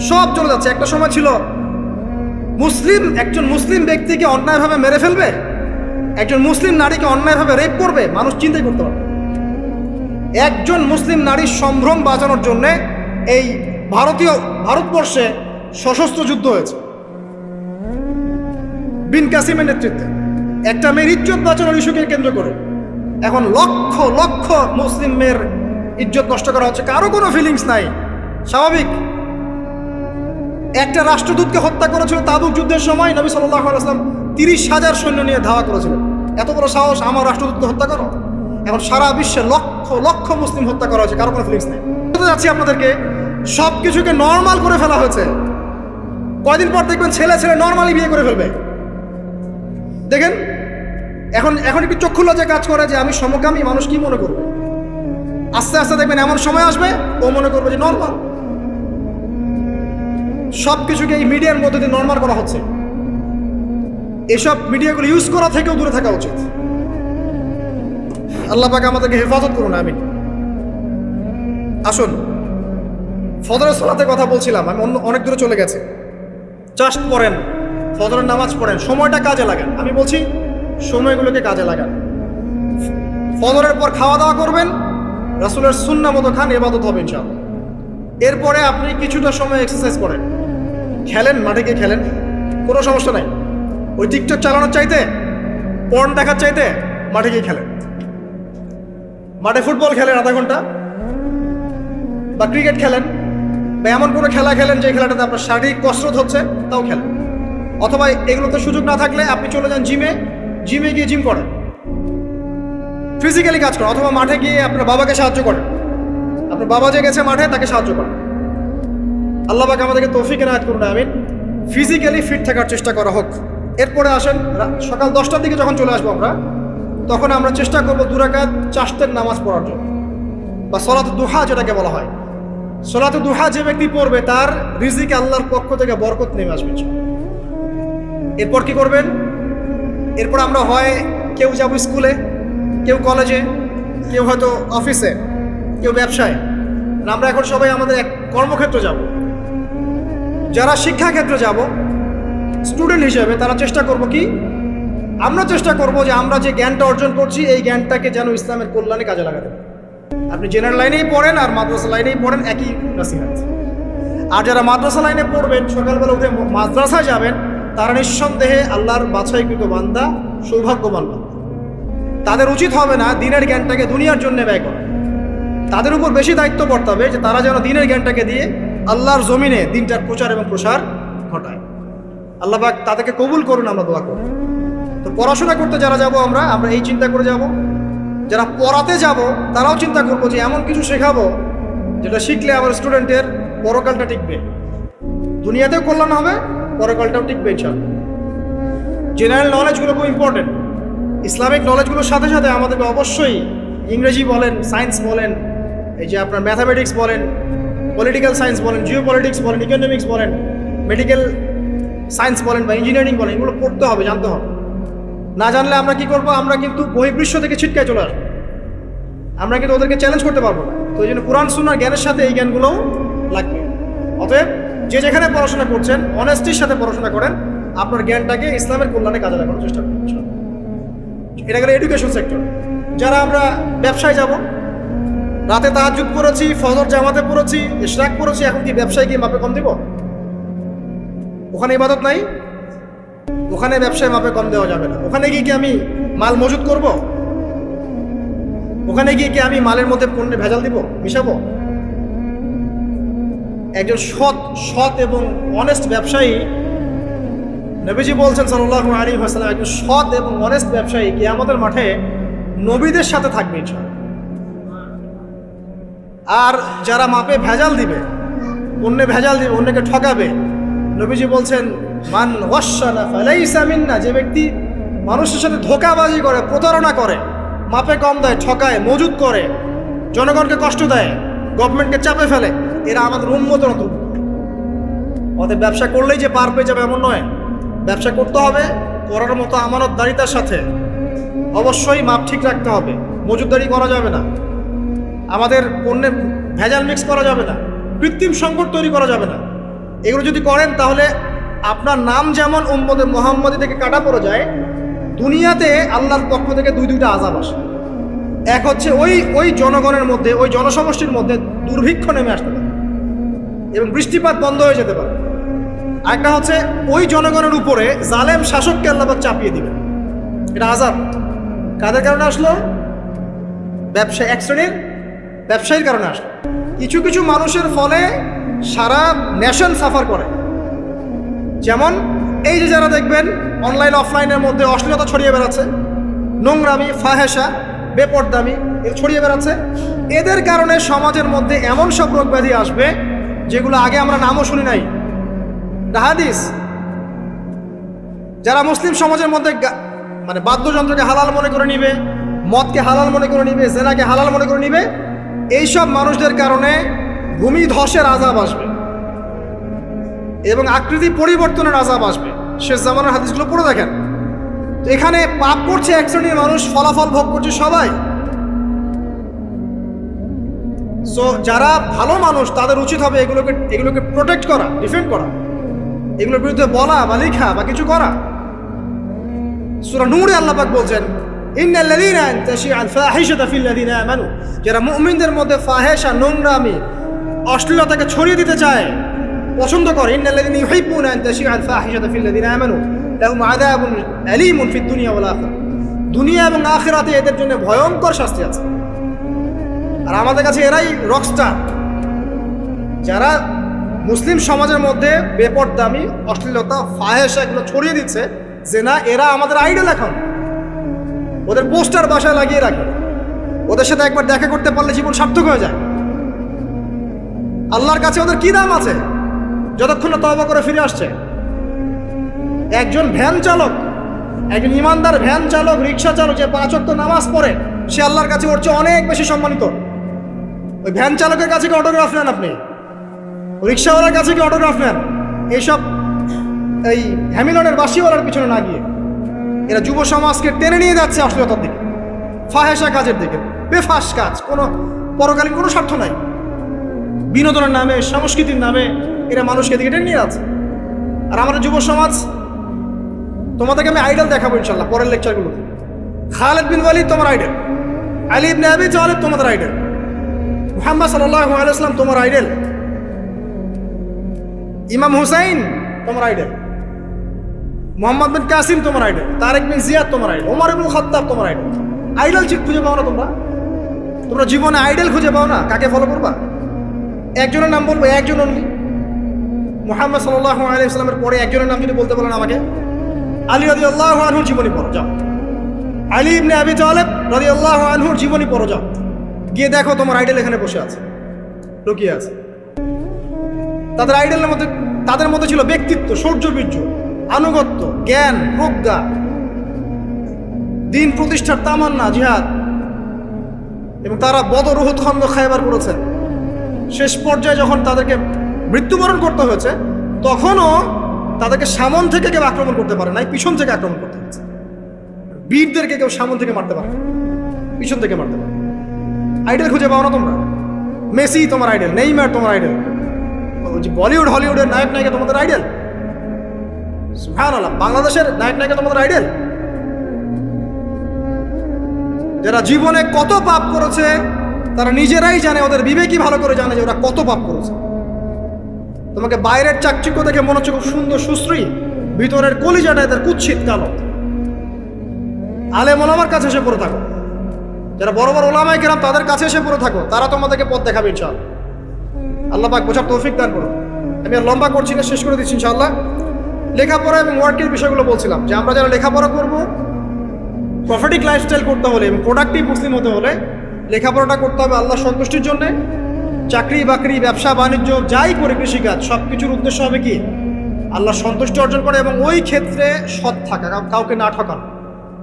সব চলে যাচ্ছে। একটা সময় ছিল একজন মুসলিম ব্যক্তিকে অন্যায়ভাবে মেরে ফেলবে, একজন মুসলিম নারীকে অন্যায়ভাবে রেপ করবে, মানুষ চিন্তাই করতে পারবে। একজন মুসলিম নারীর সম্ভ্রম বাঁচানোর জন্য এই ভারতবর্ষে সশস্ত্র যুদ্ধ হয়েছে বিন কাসিমের নেতৃত্বে, একটা মেয়ের ইজ্জত বাঁচানোর ইস্যুকে কেন্দ্র করে। এখন লক্ষ লক্ষ মুসলিম মেয়ের ইজ্জত নষ্ট করা হচ্ছে, কারো কোনো ফিলিংস নাই, স্বাভাবিক। একটা রাষ্ট্রদূতকে হত্যা করেছিল তাবুক যুদ্ধের সময়, নবী সাল্লাল্লাহু আলাইহি ওয়াসাল্লাম 30,000 সৈন্য নিয়ে ধাওয়া করেছিলেন। এত বড় সাহস আমার রাষ্ট্রদূতকে হত্যা করো? এখন সারা বিশ্বে লক্ষ লক্ষ মুসলিম হত্যা করা হয়েছে, কারো কোনো ফিলিংস নেই। বলতে যাচ্ছি আপনাদেরকে, সব কিছুকে নর্মাল করে ফেলা হয়েছে। কয়দিন পর দেখবেন ছেলে নর্মালি বিয়ে করে ফেলবে। দেখেন এখন একটু চক্ষু লজ্জা কাজ করে যে আমি সমকামী, মানুষ কি মনে করবে। আস্তে আস্তে দেখবেন এমন সময় আসবে ও মনে করবে যে নর্মাল। সব কিছুকে এই মিডিয়ার মধ্যে দিয়ে নর্মাল করা হচ্ছে। এসব মিডিয়াগুলো ইউজ করা থেকেও দূরে থাকা উচিত। আল্লাহ পাক আমাদেরকে হেফাজত করুন, আমিন। আসুন, ফজরের সালাতের কথা বলছিলাম, আমি অনেক দূরে চলে গেছে। জাস্ট পড়েন, ফজরের নামাজ পড়েন, সময়টা কাজে লাগান। আমি বলছি সময়গুলোকে কাজে লাগান। ফজরের পর খাওয়া দাওয়া করবেন, রাসূলের সুন্নাহ মতো খান, ইবাদত হবে ইনশাআল্লাহ। এরপরে আপনি কিছুটা সময় এক্সারসাইজ করেন, খেলেন, মাঠে গিয়ে খেলেন, কোনো সমস্যা নাই। ওই টিকটক চালানোর চাইতে, পর্ন দেখার চাইতে মাঠে গিয়ে খেলেন। মাঠে ফুটবল খেলেন আধা ঘন্টা, বা ক্রিকেট খেলেন, বা এমন কোনো খেলা খেলেন যে খেলাটাতে আপনার শারীরিক কসরত হচ্ছে, তাও খেলেন। অথবা এগুলোতে সুযোগ না থাকলে আপনি চলে যান জিমে গিয়ে জিম করেন, ফিজিক্যালি কাজ করেন। অথবা মাঠে গিয়ে আপনার বাবাকে সাহায্য করেন, আপনার বাবা যে গেছে মাঠে তাকে সাহায্য করেন। আল্লাহ পাক আমাদেরকে তৌফিক এনায়েত করুন, আমিন। ফিজিক্যালি ফিট থাকার চেষ্টা করা হোক। এরপরে আসেন, সকাল 10টার দিকে যখন চলে আসবো আমরা, তখন আমরা চেষ্টা করবো 2 রাকাত চাশতের নামাজ পড়ার জন্য, বা সলাতুদ দুহা যেটাকে বলা হয়। সলাতুদ দুহা যে ব্যক্তি পড়বে তার রিজিকে আল্লাহর পক্ষ থেকে বরকত নেমে আসবে। এরপর কি করবেন? এরপর আমরা হয় কেউ যাবো স্কুলে, কেউ কলেজে, কেউ হয়তো অফিসে, কেউ ব্যবসায়। আমরা এখন সবাই আমাদের এক কর্মক্ষেত্রে যাব। যারা শিক্ষাক্ষেত্রে যাব স্টুডেন্ট হিসেবে, তারা চেষ্টা করব কি, আমরা চেষ্টা করব যে আমরা যে জ্ঞানটা অর্জন করছি এই জ্ঞানটাকে যেন ইসলামের কল্যাণে কাজে লাগাতে পারি। আপনি জেনারেল লাইনেই পড়েন আর মাদ্রাসা লাইনেই পড়েন, একই নসিহত। আর যারা মাদ্রাসা লাইনে পড়বেন, সকালবেলা উঠে মাদ্রাসায় যাবেন, তারা নিঃসন্দেহে আল্লাহর বাছাইকৃত বান্দা, সৌভাগ্যবান বান্দা। তাদের উচিত হবে না দিনের জ্ঞানটাকে দুনিয়ার জন্য ব্যয় করা। তাদের উপর বেশি দায়িত্ব বর্তাবে যে তারা যেন দিনের জ্ঞানটাকে দিয়ে আল্লাহর জমিনে দিনটার প্রচার এবং প্রসার ঘটায়। আল্লাহ পাক তাদেরকে কবুল করুন, আমরা দোয়া করি। তো পড়াশোনা করতে যারা যাব আমরা এই চিন্তা করে যাব। যারা পড়াতে যাব তারাও চিন্তা করবো যে এমন কিছু শেখাবো যেটা শিখলে আমার স্টুডেন্টের পরকালটা টিকবে, দুনিয়াতেও কল্যাণ হবে, পরকালটাও টিকবে ইনশাআল্লাহ। জেনারেল নলেজগুলো খুব ইম্পর্টেন্ট। ইসলামিক নলেজগুলোর সাথে সাথে আমাদেরকে অবশ্যই ইংরেজি বলেন, সায়েন্স বলেন, এই যে আপনার ম্যাথামেটিক্স বলেন, পলিটিক্যাল সায়েন্স বলেন, জিও পলিটিক্স বলেন, ইকোনমিক্স বলেন, মেডিকেল সায়েন্স বলেন বা ইঞ্জিনিয়ারিং বলেন, এগুলো পড়তে হবে, জানতে হবে। না জানলে আমরা কি করব? আমরা কিন্তু বহির্বিশ্ব থেকে ছিটকায় চলে আসবো, আমরা কিন্তু ওদেরকে চ্যালেঞ্জ করতে পারবো না। তো এই জন্য কোরআন সুন্নাহর জ্ঞানের সাথে এই জ্ঞানগুলোও লাগবে। অতএব যে যেখানে পড়াশোনা করছেন অনেস্টির সাথে পড়াশোনা করেন, আপনার জ্ঞানটাকে ইসলামের কল্যাণে কাজে লাগানোর চেষ্টা করুন। এটা গেলে এডুকেশন সেক্টর। যারা আমরা ব্যবসায় যাব, রাতে তাহাজ্জুদ পড়েছি, ফজর জামাতে পড়েছি, ইশরাক পড়েছি, এখন কি ব্যবসায় গিয়ে মাপে কম দিব? ওখানে ইবাদত নাই, ওখানে ব্যবসায় মাপে কম দেওয়া যাবে না। ওখানে গিয়ে কি আমি মাল মজুত করব? ওখানে গিয়ে কি আমি মালের মধ্যে পণ্যে ভেজাল দিব, মিশাবো? একজন সৎ এবং অনেস্ট ব্যবসায়ী, নবীজি বলছেন সাল্লাল্লাহু আলাইহি ওয়াসাল্লাম, একজন সৎ এবং অনেস্ট ব্যবসায়ী কিয়ামতের মাঠে নবীদের সাথে থাকবে ইনশাআল্লাহ। আর যারা মাপে ভেজাল দিবে, পণ্যে ভেজাল দিবে, অন্যকে ঠকাবে, নবীজি বলছেন মান ওয়াশানা ফালাইসা মিন্না, যে ব্যক্তি মানুষের সাথে ধোঁকাবাজি করে, প্রতারণা করে, মাপে কম দেয়, ঠকায়, মজুত করে, জনগণকে কষ্ট দেয়, গভর্নমেন্টকে চাপে ফেলে, এরা আমাদের উম্মতের অন্তর্ভুক্ত। অতএব ব্যবসা করলেই যে পার পেয়ে যাবে এমন নয়। ব্যবসা করতে হবে করার মতো আমানতদারিতার সাথে। অবশ্যই মাপ ঠিক রাখতে হবে, মজুতদারি করা যাবে না, আমাদের পণ্যে ভেজাল মিক্স করা যাবে না, কৃত্রিম সংকট তৈরি করা যাবে না। এগুলো যদি করেন তাহলে আপনার নাম যেমন উম্মতে মুহাম্মাদি থেকে কাটা পড়ে যায়, দুনিয়াতে আল্লাহর পক্ষ থেকে দুইটা আযাব আসে। এক হচ্ছে ওই জনগণের মধ্যে, ওই জনসমষ্টির মধ্যে দুর্ভিক্ষ নেমে আসতে পারে এবং বৃষ্টিপাত বন্ধ হয়ে যেতে পারে। আরেকটা হচ্ছে ওই জনগণের উপরে জালেম শাসককে আল্লাহ পাক চাপিয়ে দিবেন। এটা আযাব কাদের কারণে আসলো? এক শ্রেণীর ব্যবসায়ীর কারণে আসলো। কিছু কিছু মানুষের ফলে সারা নেশন সাফার করে। যেমন এই যে যারা দেখবেন অনলাইন অফলাইনের মধ্যে অশ্লীলতা ছড়িয়ে বেড়াচ্ছে, নোংরামি, ফাহেসা, বেপরদামি এর ছড়িয়ে বেড়াচ্ছে, এদের কারণে সমাজের মধ্যে এমন সব রোগ ব্যাধি আসবে যেগুলো আগে আমরা নামও শুনি নাই। হাদিস, যারা মুসলিম সমাজের মধ্যে মানে বাদ্যযন্ত্রকে হালাল মনে করে নিবে, মদকে হালাল মনে করে নিবে, জেনাকে হালাল মনে করে নিবে, এইসব মানুষদের কারণে ভূমি ধসের আযাব আসবে এবং আকৃতি পরিবর্তনের আযাব আসবে। শেষ জামানার হাদিসগুলো পড়ে দেখেন। তো এখানে পাপ করছে এক শ্রেণীর মানুষ, ফলাফল ভোগ করছে সবাই। সো যারা ভালো মানুষ তাদের উচিত হবে এগুলোকে প্রোটেক্ট করা, ডিফেন্ড করা, এগুলোর বিরুদ্ধে বলা বা লেখা বা কিছু করা। সূরা নূরে আল্লাহ পাক বলছেন ইন্নাল্লাযীনা তাশিআল ফাহিশাতু ফিল্লাযীনা আমানু, যারা মুমিনদের মধ্যে ফাহেশা, নোংরামি, অশ্লীলতাকে ছড়িয়ে দিতে চায়, পছন্দ করে, ইন্নাল্লাযীনা ইউহিব্বুনা আন তাশিআল ফাহিশাতু ফিল্লাযীনা আমানু লাহুম আযাবুন আলীমুন ফিদ দুনিয়া ওয়াল আখিরাহ, দুনিয়া এবং আখিরাতে এদের জন্য ভয়ঙ্কর শাস্তি আছে। আর আমাদের কাছে এরাই রকস্টার, যারা মুসলিম সমাজের মধ্যে বেপরদামি, অশ্লীলতা, ফাহেশা এগুলো ছড়িয়ে দিচ্ছে, জেনা, এরা আমাদের আইডল। এখন ওদের পোস্টার বাসায় লাগিয়ে রাখে, ওদের সাথে একবার দেখা করতে পারলে জীবন সার্থক হয়ে যায়। আল্লাহর কাছে ওদের কি দাম আছে যতক্ষণ না তওবা করে ফিরে আসছে? একজন ভ্যান চালক, একজন ইমানদার ভ্যান চালক, রিক্সা চালক, যে 5 ওয়াক্ত নামাজ পড়ে, সে আল্লাহর কাছে ওর চেয়ে অনেক বেশি সম্মানিত। ওই ভ্যান চালকের কাছে কি অটোগ্রাফ নেন আপনি? রিক্সাওয়ালার কাছে কি অটোগ্রাফ নেন? এইসব এই হ্যামিলনের বাসিওয়ালার পিছনে না গিয়ে এরা যুব সমাজকে টেনে নিয়ে যাচ্ছে অশ্লীলতার দিকে, ফাহেসা কাজের দিকে, বেফাস কাজ, কোনো পরকালীন কোনো স্বার্থ নাই। বিনোদনের নামে, সংস্কৃতির নামে এরা মানুষকে দিকে টেনে নিয়ে যাচ্ছে। আর আমাদের যুব সমাজ, তোমাদেরকে আমি আইডল দেখাবো ইনশাল্লাহ পরের লেকচারগুলোতে। খালিদ বিন ওয়ালিদ তোমার আইডল, আলী ইবনে আবি তালিব তোমাদের আইডল, মুহাম্মদ সাল্লাল্লাহু আলাইহি ওয়াসাল্লাম তোমার আইডল, ইমাম হুসাইন তোমার আইডল, মোহাম্মদ বিন কাসিম তোমার আইডল, তারেক বিন জিয়াদ তোমার আইডল, ওমর ইবনুল খাত্তাব তোমার আইডল। আইডল খুঁজে পাও না তোমরা জীবনে আইডল খুঁজে পাও না? কাকে ফলো করবা? একজনের নাম বলবো, একজন অনলি, মুহাম্মদ সাল্লাল্লাহু আলাইহি ওয়াসাল্লামের পরে একজনের নাম যদি বলতে বলেন আমাকে, আলী রাদিয়াল্লাহু আনহুর জীবনী পড়ো যাও, আলী ইবনে আবি তালিব রাদিয়াল্লাহু আনহুর জীবনী পড়ো যাও, গিয়ে দেখো তোমার আইডল এখানে বসে আছে, লুকিয়ে আছে। তাদের মধ্যে ছিল ব্যক্তিত্ব, শৌর্যবীর্য, আনুগত্য, জ্ঞান, প্রজ্ঞা, দিন প্রতিষ্ঠার তামান্না, জিহাদ, এবং তারা বদর, উহুদ, খন্দক, খায়বার করেছেন। শেষ পর্যায়ে যখন তাদেরকে মৃত্যুবরণ করতে হয়েছে, তখনও তাদেরকে সামন থেকে কেউ আক্রমণ করতে পারে নাই, পিছন থেকে আক্রমণ করতে হয়েছে। বীরদেরকে কেউ সামনে থেকে মারতে পারে, পিছন থেকে মারতে পারে। আইডল খুঁজে পাও না তোমরা? মেসি তোমার আইডল, নেইমার তোমার আইডল, বলিউড হলিউডের নায়ক নায়িকা তোমাদের আইডল? সুবহানাল্লাহ, বাংলাদেশের নায়ক নায়িকা তোমাদের আইডল? যারা জীবনে কত পাপ করেছে তারা নিজেরাই জানে, ওদের বিবেকই ভালো করে জানে যে ওরা কত পাপ করেছে। তোমাকে বাইরের চাকচিক্য দেখে মনে হচ্ছে খুব সুন্দর সুশ্রী, ভিতরের কলিজাটা এদের কুৎসিত কালো। আলেম ওলামার কাছে এসে পড়ে থাকো, যারা বড় বড় ওলামায়ে কেরাম তাদের কাছে এসে পড়ে থাকো, তারা তোমাদেরকে পথ দেখাবে ইনশাআল্লাহ। আল্লাহ পাক বোঝার তৌফিক দান করুন। আমি আর লম্বা করছি না, শেষ করে দিচ্ছি ইনশাআল্লাহ। লেখাপড়া এবং ওয়ার্কের বিষয়গুলো বলছিলাম যে আমরা যারা লেখাপড়া করব, প্রফিটিক লাইফস্টাইল করতে হলে এবং প্রোডাক্টিভ মুসলিম হতে হলে লেখাপড়াটা করতে হবে আল্লাহর সন্তুষ্টির জন্যে। চাকরি বাকরি, ব্যবসা বাণিজ্য যাই করে, কৃষিকাজ, সব কিছুর উদ্দেশ্য হবে কি? আল্লাহর সন্তুষ্টি অর্জন করে এবং ওই ক্ষেত্রে সৎ থাকা, কাউকে না ঠকানো,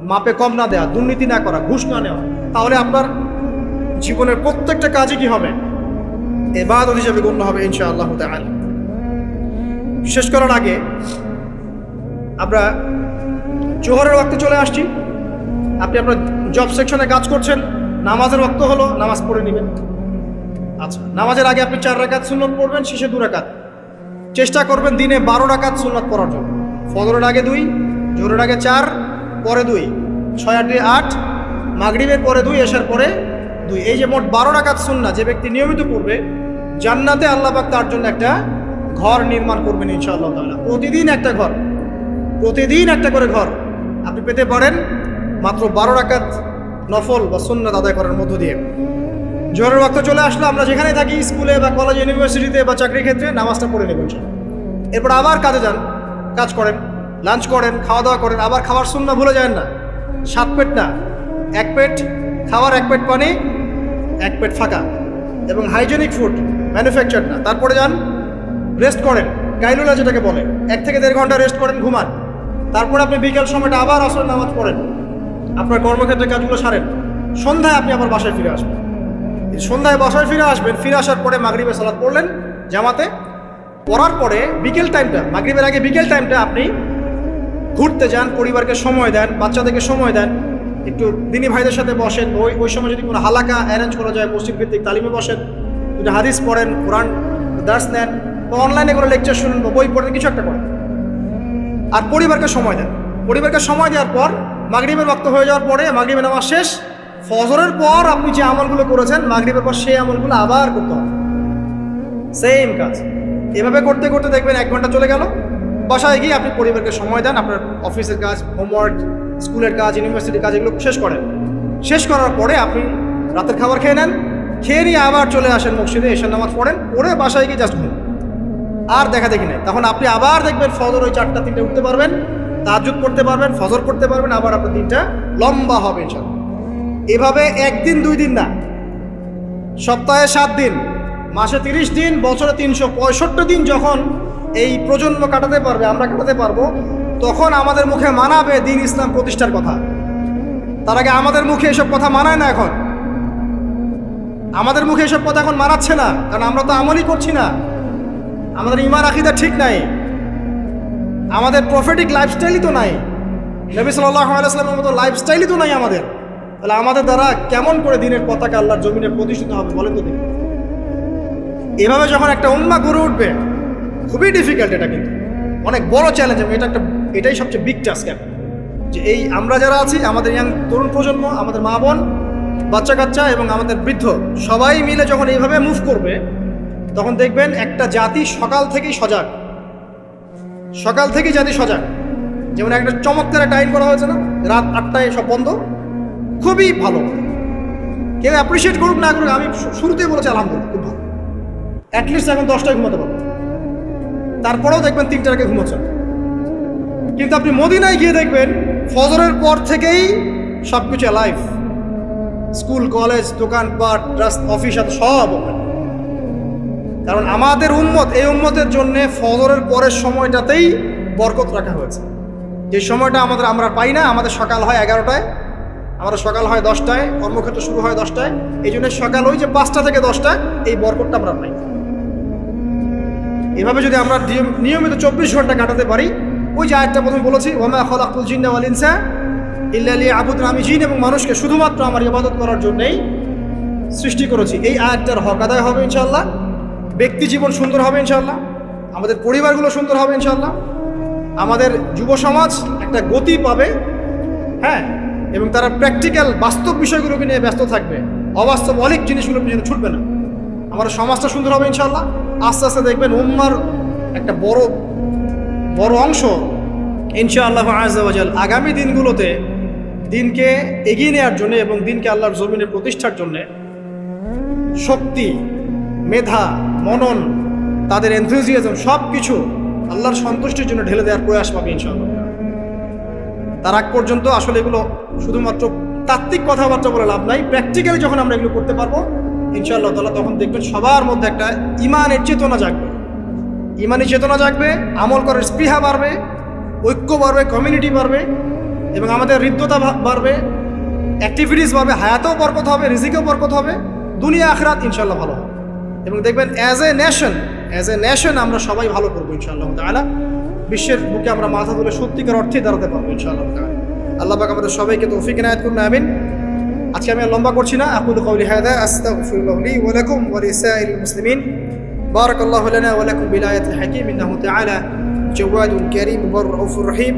মাপে কম না দেওয়া, দুর্নীতি না করা, ঘুষ না নেওয়া। তাহলে আপনার জীবনের প্রত্যেকটা কাজই কি হবে? ইবাদত হিসেবে গণ্য হবে ইনশাআল্লাহ তাআলা। শেষ করার আগে আমরা জোহরের ওয়াক্তে চলে আসছি। আপনি আপনার জব সেকশনে কাজ করছেন, নামাজের ওয়াক্ত হলো, নামাজ পড়ে নেবেন। আচ্ছা, নামাজের আগে আপনি 4 রাকাত সুন্নত পড়বেন, শেষে 2 রাকাত। চেষ্টা করবেন দিনে 12 রাকাত সুন্নত পড়ার জন্য। ফজরের আগে 2, জোহরের আগে 4, পরে 2, 6 8 8, মাগরিবের পরে 2, এশার পরে 2। এই যে মোট 12 রাকাত সুন্নাত যে ব্যক্তি নিয়মিত পড়বে, জান্নাতে আল্লাহ পাক তার জন্য একটা ঘর নির্মাণ করবেন ইনশাআল্লাহ তাআলা। প্রতিদিন একটা ঘর, প্রতিদিন একটা করে ঘর আপনি পেতে পারেন মাত্র 12 রাকাত নফল বা সুন্নাত আদায় করার মধ্য দিয়ে। জোহরের ওয়াক্ত চলে আসলো, আমরা যেখানে থাকি, স্কুলে বা কলেজ ইউনিভার্সিটিতে বা চাকরি ক্ষেত্রে, নামাজটা পড়ে নেবেন। এরপর আবার কাজে যান, কাজ করেন, লাঞ্চ করেন, খাওয়া দাওয়া করেন। আবার খাবার সুন্নাত ভুলে যান না। 7 পেট না, 1 পেট খাবার, 1 পেট পানি, 1 পেট ফাঁকা, এবং হাইজেনিক ফুড, ম্যানুফ্যাকচার না। তারপরে যান, রেস্ট করেন, কাইলুলা যেটাকে বলে, 1 থেকে 1.5 ঘন্টা রেস্ট করেন, ঘুমান। তারপরে আপনি বিকেল সময়টা আবার আসরের নামাজ পড়েন, আপনার কর্মক্ষেত্রে কাজগুলো সারেন। সন্ধ্যায় আপনি আবার বাসায় ফিরে আসবেন। সন্ধ্যায় বাসায় ফিরে আসবেন, ফিরে আসার পরে মাগরিবের সালাত পড়লেন জামাতে। পড়ার পরে বিকেল টাইমটা, মাগরিবের আগে বিকেল টাইমটা আপনি ঘুরতে যান, পরিবারকে সময় দেন, বাচ্চাদেরকে সময় দেন, একটু দিনী ভাইদের সাথে বসেন। ওই সময় যদি কোনো হালাকা অ্যারেঞ্জ করা যায়, মসজিদ ভিত্তিক তালিমে বসেন, যদি হাদিস পড়েন, কোরআন দার্স নেন, বা অনলাইনে কোনো লেকচার শুনেন, বা বই পড়েন, কিছু একটা করেন। আর পরিবারকে সময় দেন। পরিবারকে সময় দেওয়ার পর মাগরিবের ওয়াক্ত হয়ে যাওয়ার পরে, মাগরিবের নামাজ শেষ, ফজরের পর আপনি যে আমলগুলো করেছেন মাগরিবের পর, সেই আমলগুলো আবার করতে হবে, সেম কাজ। এভাবে করতে করতে দেখবেন 1 ঘন্টা চলে গেল। বাসায় গিয়ে আপনি পরিবারকে সময় দেন, আপনার অফিসের কাজ, হোমওয়ার্ক, স্কুলের কাজ, ইউনিভার্সিটির কাজ, এগুলো শেষ করেন। শেষ করার পরে আপনি রাতের খাবার খেয়ে নেন, খেয়ে নিয়ে আবার চলে আসেন মসজিদে, এশার নামাজ পড়েন, পড়ে বাসায় গিয়ে জাস্ট ঘুম, আর দেখা দেখি নেই। তখন আপনি আবার দেখবেন ফজর ওই 4টা 3টে উঠতে পারবেন, তাহাজ্জুদ পড়তে পারবেন, ফজর পড়তে পারবেন, আবার আপনার দিনটা লম্বা হবে ইনশাআল্লাহ। এভাবে 1 দিন 2 দিন না, সপ্তাহে 7 দিন, মাসে 30 দিন, বছরে 365 দিন যখন এই প্রজন্ম কাটাতে পারবে, আমরা কাটাতে পারবো, তখন আমাদের মুখে মানাবে দিন ইসলাম প্রতিষ্ঠার কথা। তার আগে আমাদের মুখে এসব কথা মানায় না। এখন আমাদের মুখে এসব কথা এখন মানাচ্ছে না, কারণ আমরা তো আমলই করছি না। আমাদের ঈমান আকীদা ঠিক নাই, আমাদের প্রফেটিক লাইফস্টাইলই তো নাই, নবী সাল্লাল্লাহু আলাইহি ওয়াসাল্লামের মতো লাইফস্টাইলই তো নাই আমাদের। তাহলে আমাদের দ্বারা কেমন করে দিনের পতাকা আল্লাহর জমিনে প্রতিষ্ঠিত হবে বলেন তো দেখি? এভাবে যখন একটা উম্মাহ গড়ে উঠবে, খুবই ডিফিকাল্ট, এটা কিন্তু অনেক বড় চ্যালেঞ্জ। এবং এটাই সবচেয়ে বিগ টাস্ক এখন, যে এই আমরা যারা আছি, আমাদের ইয়াং তরুণ প্রজন্ম, আমাদের মা বোন, বাচ্চা কাচ্চা এবং আমাদের বৃদ্ধ, সবাই মিলে যখন এইভাবে মুভ করবে, তখন দেখবেন একটা জাতি সকাল থেকেই সজাগ, সকাল থেকেই জাতি সজাগ। যেমন একটা চমৎকার একটা আইন করা হয়েছে না, রাত 8টায় সব বন্ধ, খুবই ভালো। কেউ অ্যাপ্রিসিয়েট করুক না করুক, আমি শুরুতেই বলেছি আলহামদুলিল্লাহ, খুব ভালো। অ্যাটলিস্ট এখন 10টায় ঘুমাতে পারবো, তারপরেও দেখবেন 3টার আগে ঘুমাচ্ছেন। কিন্তু আপনি মদিনায় গিয়ে দেখবেন ফজরের পর থেকেই সব কিছু লাইফ, স্কুল, কলেজ, দোকানপাট, অফিস, সব ওপেন। কারণ আমাদের উম্মত, এই উম্মতের জন্য ফজরের পরের সময়টাতেই বরকত রাখা হয়েছে। যে সময়টা আমরা পাই না। আমাদের সকাল হয় 11টায়, আমাদের সকাল হয় 10টায়, কর্মক্ষেত্র শুরু হয় 10টায়। এই জন্য সকাল ওই যে 5টা থেকে 10টা, এই বরকতটা আমরা পাই। এভাবে যদি আমরা নিয়মিত 24 ঘন্টা কাটাতে পারি, ওই যে আয়াতটা প্রথমে বলেছি, ওয়া মা খালাকতুল জিন্না ওয়াল ইনসা ইল্লা লিয়াবুদুন, আমি জিন এবং মানুষকে শুধুমাত্র আমার ইবাদত করার জন্যই সৃষ্টি করেছি। এই আয়াতটার হক আদায় হবে ইনশাআল্লাহ, ব্যক্তি জীবন সুন্দর হবে ইনশাআল্লাহ, আমাদের পরিবারগুলো সুন্দর হবে ইনশাআল্লাহ, আমাদের যুব সমাজ একটা গতি পাবে, হ্যাঁ, এবং তারা প্র্যাকটিক্যাল বাস্তব বিষয়গুলোকে নিয়ে ব্যস্ত থাকবে, অবাস্তব অনেক জিনিসগুলো পিছনে ছুটবে না। আমাদের সমাজটা সুন্দর হবে ইনশাআল্লাহ। আস্তে আস্তে দেখবেন উম্মার একটা বড় বড় অংশ ইনশাআল্লাহ আযজা ওয়া জাল আগামী দিনগুলোতে দিনকে এগিয়ে নেওয়ার জন্য এবং দিনকে আল্লাহর জমিনে প্রতিষ্ঠার জন্যে শক্তি, মেধা, মনন, তাদের এনথুজিয়াজম সব কিছু আল্লাহর সন্তুষ্টির জন্য ঢেলে দেওয়ার প্রয়াস পাবে ইনশাআল্লাহ। তার আগ পর্যন্ত আসলে এগুলো শুধুমাত্র তাত্ত্বিক কথাবার্তা বলে লাভ নাই, প্র্যাকটিক্যালি যখন আমরা এগুলো করতে পারবো ইনশাআল্লাহ তাআলা, তখন দেখবেন সবার মধ্যে একটা ইমানের চেতনা জাগবে, ইমানি চেতনা জাগবে, আমল করার স্পৃহা বাড়বে, ঐক্য বাড়বে, কমিউনিটি বাড়বে, এবং আমাদের হৃদ্যতা বাড়বে, অ্যাক্টিভিটিস বাড়বে, হায়াতেও বরকত হবে, রিজিকেও বরকত হবে, দুনিয়া আখিরাত ইনশাআল্লাহ ভালো হবে। এবং দেখবেন অ্যাজ এ নেশন আমরা সবাই ভালো করবো ইনশাআল্লাহ তাআলা। বিশ্বের বুকে আমরা মাথা তুলে সত্যিকার অর্থে দাঁড়াতে পারবো ইনশাআল্লাহ তাআলা। আল্লাহ পাক আমাদের সবাইকে তৌফিক ইনায়াত করুন, আমিন। আজকে আমি আর লম্বা করছি না। আকুলু কওলি হাযা আস্তাগফিরুল্লাহ লি ওয়া লাকুম ওয়া লিসাইরিল মুসলিমিন। বারাকাল্লাহু লানা ওয়া লাকুম বিল আয়াতিল হাকীম ইন্নাহু তাআলা জাওয়াদুন কারীম ওয়া রাউফুর রহিম।